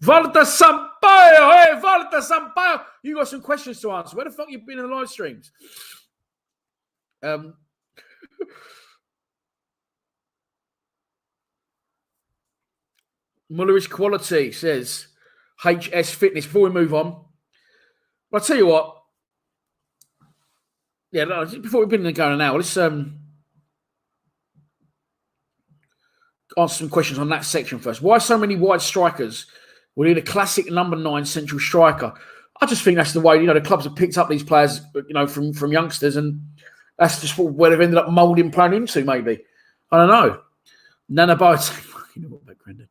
Walter Sampaio. Hey, Walter Sampaio. You got some questions to answer. Where the fuck you been in the live streams? Mullerish Quality says HS Fitness. Before we move on, I'll tell you what. Yeah, no, before we've been going an hour, let's answer some questions on that section first. Why so many wide strikers? We need a classic number 9 central striker. I just think that's the way, the clubs have picked up these players, from youngsters, and that's just where they've ended up moulding playing into, maybe. I don't know. Nana Boateng. You know what, Grandad?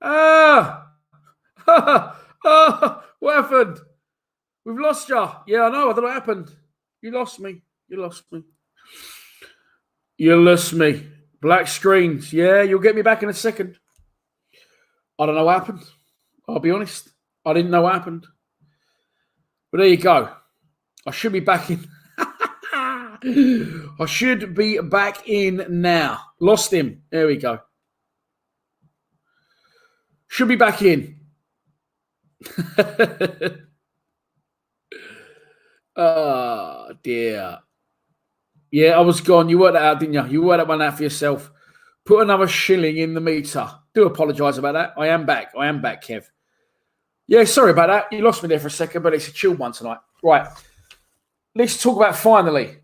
Ah! What happened? We've lost you. Yeah, I know. I don't know what happened. You lost me. You lost me. You lost me. Black screens. Yeah, you'll get me back in a second. I don't know what happened. I'll be honest. I didn't know what happened. But there you go. I should be back in. I should be back in now. Lost him. There we go. Should be back in. Oh, dear. Yeah, I was gone. You worked that out, didn't you? You worked that one out for yourself. Put another shilling in the meter. Do apologise about that. I am back. Kev. Yeah, sorry about that. You lost me there for a second, but it's a chilled one tonight. Right. Let's talk about finally.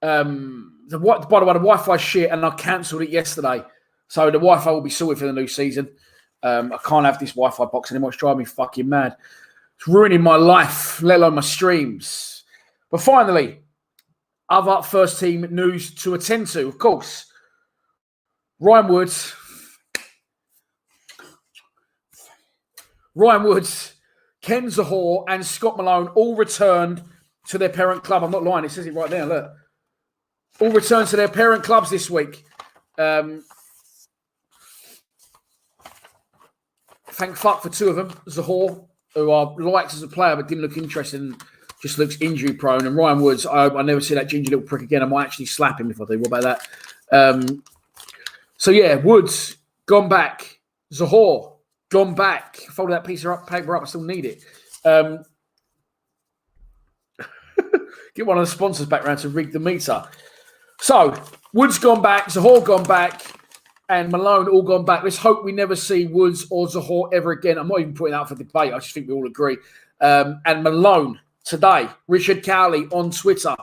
By the way, the Wi-Fi shit, and I cancelled it yesterday. So the Wi-Fi will be sorted for the new season. I can't have this Wi-Fi box anymore. It's driving me fucking mad. It's ruining my life, let alone my streams. But finally, other first team news to attend to, of course. Ryan Woods, Ken Zahor, and Scott Malone all returned to their parent club. I'm not lying, it says it right there, look. All returned to their parent clubs this week. Thank fuck for two of them. Zahor, who I liked as a player but didn't look interested and just looks injury prone. And Ryan Woods, I never see that ginger little prick again. I might actually slap him if I do. What about that? So yeah, Woods, gone back. Zahor, gone back. Folded that piece of paper up. I still need it. Get one of the sponsors back around to rig the meter. So, Woods gone back, Zahor gone back, and Malone all gone back. Let's hope we never see Woods or Zahor ever again. I'm not even putting that out for debate. I just think we all agree. And Malone, today, Richard Cowley on Twitter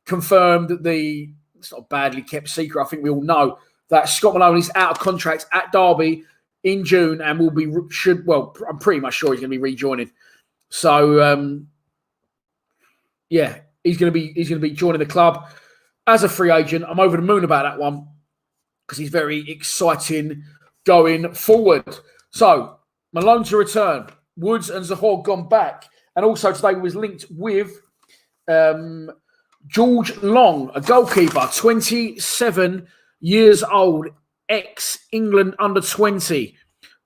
confirmed that it's not a badly kept secret. I think we all know that Scott Malone is out of contract at Derby in June and I'm pretty much sure he's going to be rejoining. So, yeah, he's going to be joining the club as a free agent. I'm over the moon about that one because he's very exciting going forward. So, Malone to return. Woods and Zahor gone back. And also today was linked with George Long, a goalkeeper, 27 years old, ex-England under-20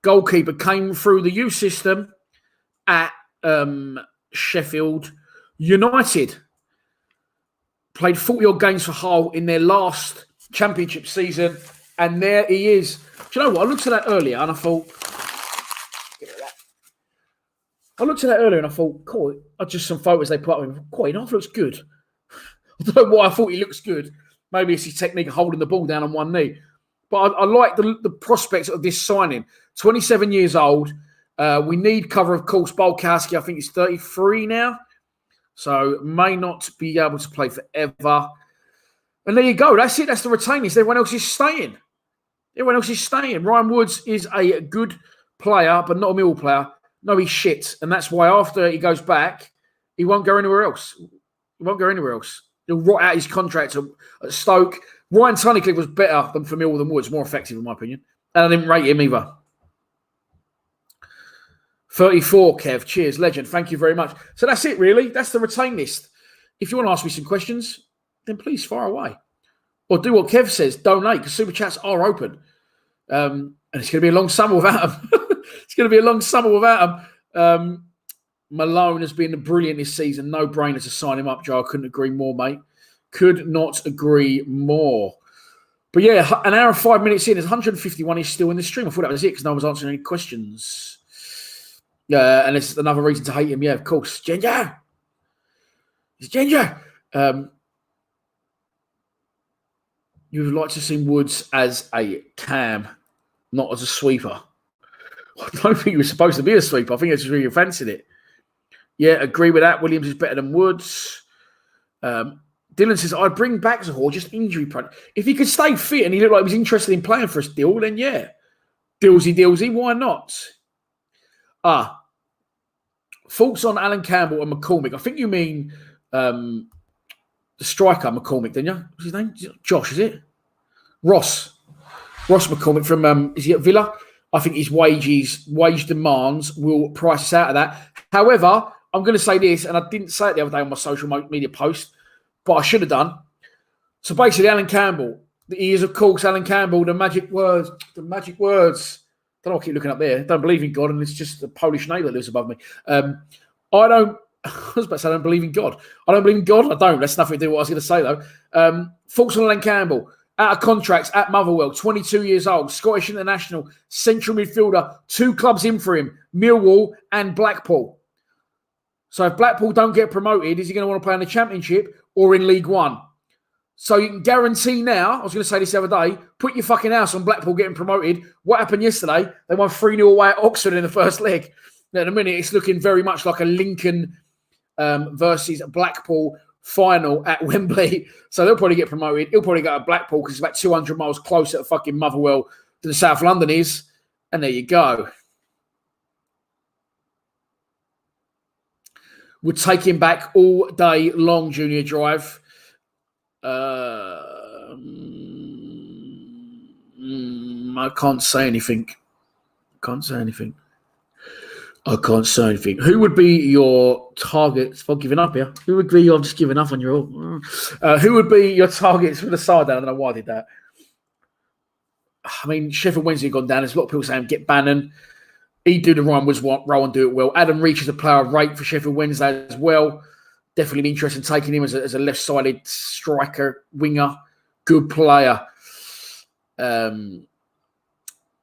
goalkeeper, came through the youth system at Sheffield United. Played 40-odd games for Hull in their last championship season. And there he is. Do you know what? I looked at that earlier and I thought... cool, just some photos they put up with. Cool, he looks good. I don't know why I thought he looks good. Maybe it's his technique of holding the ball down on one knee. But I like the prospects of this signing. 27 years old. We need cover, of course. Bolkowski, I think he's 33 now. So may not be able to play forever. And there you go. That's it. That's the retain list. Everyone else is staying. Ryan Woods is a good player, but not a Millwall player. No, he's shit. And that's why after he goes back, he won't go anywhere else. He'll rot out his contract at Stoke. Ryan Tunnicliffe was better for Millwall than Woods. More effective, in my opinion. And I didn't rate him either. 34, Kev. Cheers, legend. Thank you very much. So that's it, really. That's the retain list. If you want to ask me some questions, then please fire away. Or do what Kev says, donate, because Super Chats are open. And it's going to be a long summer without them. Malone has been brilliant this season. No brainer to sign him up, Joe. I couldn't agree more, mate. Could not agree more. But yeah, an hour and 5 minutes in, there's 151 is still in the stream. I thought that was it because no one was answering any questions. And it's another reason to hate him. Yeah, of course. Ginger. It's Ginger. You would like to see Woods as a cam, not as a sweeper. I don't think he was supposed to be a sweeper. I think it's just really fancied it. Yeah, agree with that. Williams is better than Woods. Dylan says, I'd bring back Zahor, just injury prone. If he could stay fit and he looked like he was interested in playing for us still, then yeah. Dilsey, why not? Thoughts on Alan Campbell and McCormick. I think you mean the striker McCormick, didn't you? What's his name? Josh, is it? Ross McCormick from, is he at Villa? I think his wage demands will price us out of that. However, I'm going to say this, and I didn't say it the other day on my social media post, but I should have done. So basically, Alan Campbell, he is, of course, Alan Campbell, the magic words. I don't know, I keep looking up there. I don't believe in God, and it's just the Polish neighbour that lives above me. I was about to say I don't believe in God. I don't believe in God. I don't. That's nothing to do with what I was going to say, though. Thoughts on Alan Campbell. Out of contracts at Motherwell, 22 years old, Scottish international, central midfielder, 2 clubs in for him, Millwall and Blackpool. So if Blackpool don't get promoted, is he going to want to play in the Championship or in League One? So you can guarantee now, I was going to say this the other day, put your fucking house on Blackpool getting promoted. What happened yesterday? They won 3-0 away at Oxford in the first leg. Now, in a minute, it's looking very much like a Lincoln versus Blackpool final at Wembley. So they'll probably get promoted. He'll probably go to Blackpool because it's about 200 miles closer to fucking Motherwell than South London is. And there you go. Would take him back all day long, Junior Drive. I can't say anything. Who would be your targets for giving up here? Who would be? I'm just giving up on you all. Who would be your targets for the side? I don't know why I did that. I mean, Sheffield Wednesday gone down. There's a lot of people saying get Bannon. He'd do the role and do it well. Adam Reach is a player of rate for Sheffield Wednesday as well. Definitely be interested in taking him as a left-sided striker, winger, good player.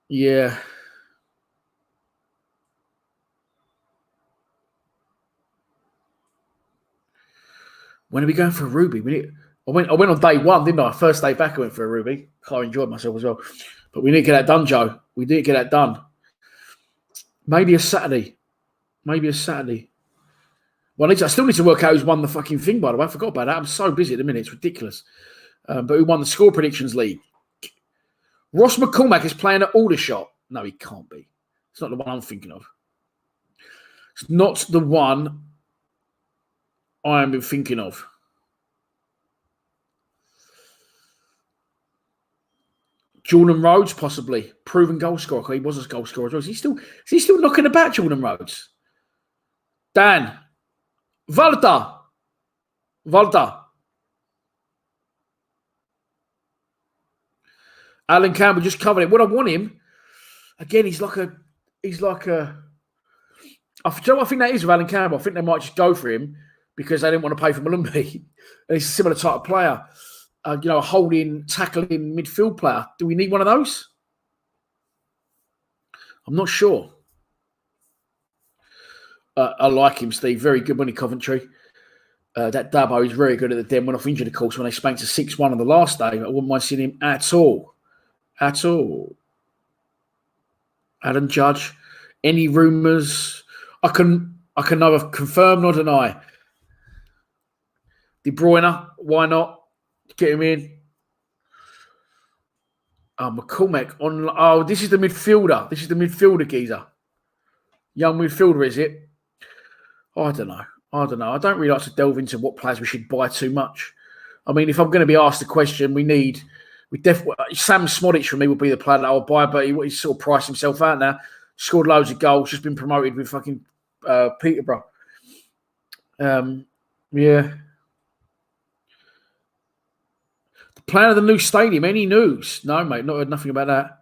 Yeah. When are we going for a Ruby? I went on day one, didn't I? First day back, I went for a Ruby. I enjoyed myself as well. But we need to get that done, Joe. We need to get that done. Maybe a Saturday. Well, I still need to work out who's won the fucking thing, by the way. I forgot about that. I'm so busy at the minute. It's ridiculous. But who won the Score Predictions League? Ross McCormack is playing at Aldershot. No, he can't be. It's not the one I'm thinking of. It's not the one I'm thinking of. Jordan Rhodes, possibly. Proven goal scorer. He was a goal scorer as well. Is he still knocking about, Jordan Rhodes? Dan. Walter. Alan Campbell just covered it. What I want him, again, he's like a I think that is with Alan Campbell. I think they might just go for him because they didn't want to pay for Malumbi. And he's a similar type of player. A holding, tackling midfield player. Do we need one of those? I'm not sure. I like him, Steve. Very good one in Coventry. That Dabo is very good at the Den. Went off injured, of course, when they spanked a 6-1 on the last day. I wouldn't mind seeing him at all. Adam Judge. Any rumours? I can neither confirm nor deny. De Bruyne, why not? Get him in. McCormack. This is the midfielder. This is the midfielder geezer. Young midfielder, is it? I don't know. I don't really like to delve into what players we should buy too much. I mean, if I'm going to be asked the question, Sam Smodic for me would be the player that I'll buy, but he's sort of priced himself out now. Scored loads of goals, just been promoted with fucking Peterborough. Yeah. The plan of the new stadium, any news? No, mate, not heard nothing about that.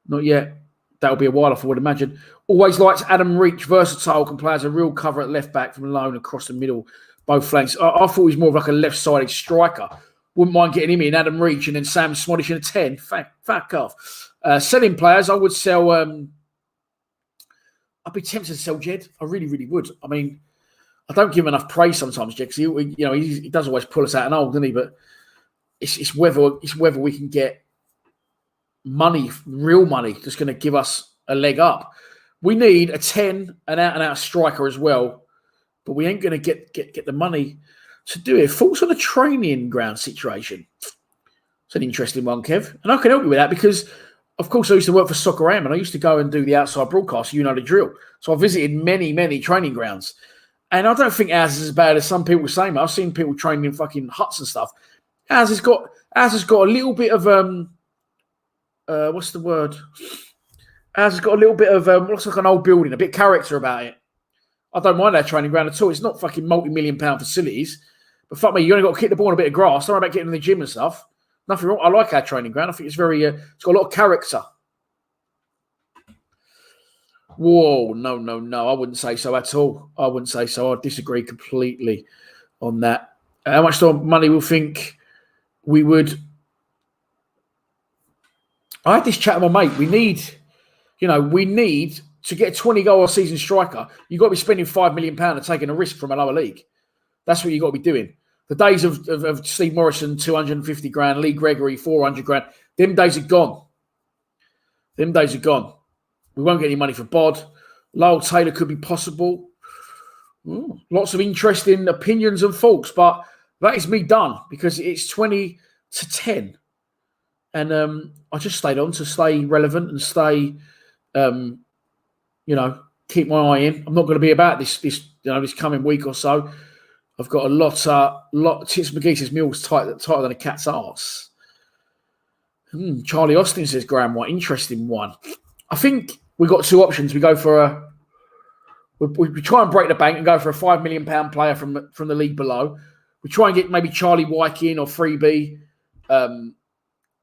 Not yet. That'll be a while off, I would imagine. Always liked Adam Reach, versatile, can play as a real cover at left back from alone across the middle, both flanks. I thought he was more of like a left-sided striker. Wouldn't mind getting him in, Adam Reach, and then Sam Smodic in a 10. Fuck off. Selling players, I would sell. I'd be tempted to sell Jed. I really, really would. I mean, I don't give him enough praise sometimes, Jed, because he does always pull us out an old, doesn't he? But it's whether we can get money, real money, that's going to give us a leg up. We need a 10, an out-and-out striker as well, but we ain't going to get the money to do it. Thoughts on the training ground situation? It's an interesting one, Kev. And I can help you with that because, of course, I used to work for Soccer Am and I used to go and do the outside broadcast. You know the drill. So I visited many, many training grounds. And I don't think ours is as bad as some people say. I've seen people training in fucking huts and stuff. Ours has got a little bit of what's the word? Ours has got a little bit of looks like an old building, a bit of character about it. I don't mind our training ground at all. It's not fucking multi-million-pound facilities, but fuck me, you only got to kick the ball on a bit of grass. Don't worry about getting in the gym and stuff. Nothing wrong. I like our training ground. I think it's very. It's got a lot of character. Whoa, no. I wouldn't say so at all. I wouldn't say so. I disagree completely on that. How much money we think we would? I had this chat with my mate. We need to get a 20-goal a season striker. You've got to be spending £5 million and taking a risk from a lower league. That's what you've got to be doing. The days of Steve Morrison, 250 grand, Lee Gregory, 400 grand, them days are gone. Them days are gone. We won't get any money for Bod. Lyle Taylor could be possible. Lots of interesting opinions and thoughts, but that is me done because it's 20-10. And I just stayed on to stay relevant and stay, keep my eye in. I'm not going to be about this coming week or so. I've got a lot. Tits McGee says Mill's tighter than a cat's arse. Charlie Austin says Graham White, interesting one. I think we've got two options. We go for we try and break the bank and go for a £5 million player from the league below. We try and get maybe Charlie Wyke in or Freebie,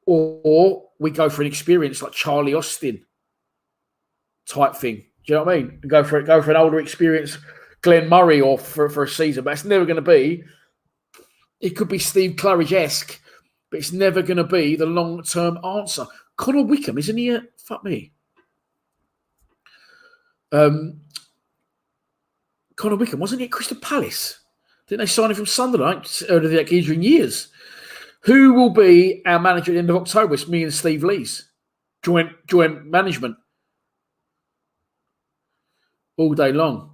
or we go for an experience like Charlie Austin type thing. Do you know what I mean? Go for an older experience, Glenn Murray, or for a season. But it's never going to be. It could be Steve Claridge-esque, but it's never going to be the long-term answer. Connor Wickham, isn't he? Fuck me. Connor Wickham, wasn't he at Crystal Palace? Didn't they sign him from Sunderland? Earlier that geezer in years. Who will be our manager at the end of October? It's me and Steve Lees. Joint management. All day long.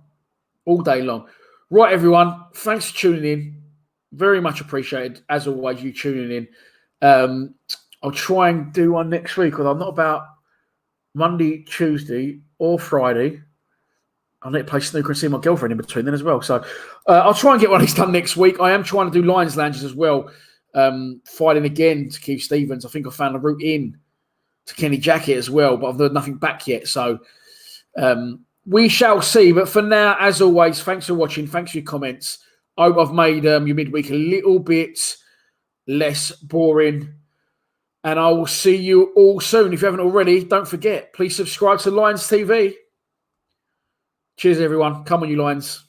Right, everyone. Thanks for tuning in. Very much appreciated, as always, you tuning in. I'll try and do one next week, although I'm not about Monday, Tuesday, or Friday. I need to play snooker and see my girlfriend in between then as well. So I'll try and get one of these done next week. I am trying to do Lions Lounges as well, fighting again to Keith Stevens. I think I found a route in to Kenny Jackett as well, but I've heard nothing back yet. So we shall see. But for now, as always, thanks for watching. Thanks for your comments. I hope I've made your midweek a little bit less boring. And I will see you all soon. If you haven't already, don't forget, please subscribe to Lions TV. Cheers, everyone. Come on, you Lions.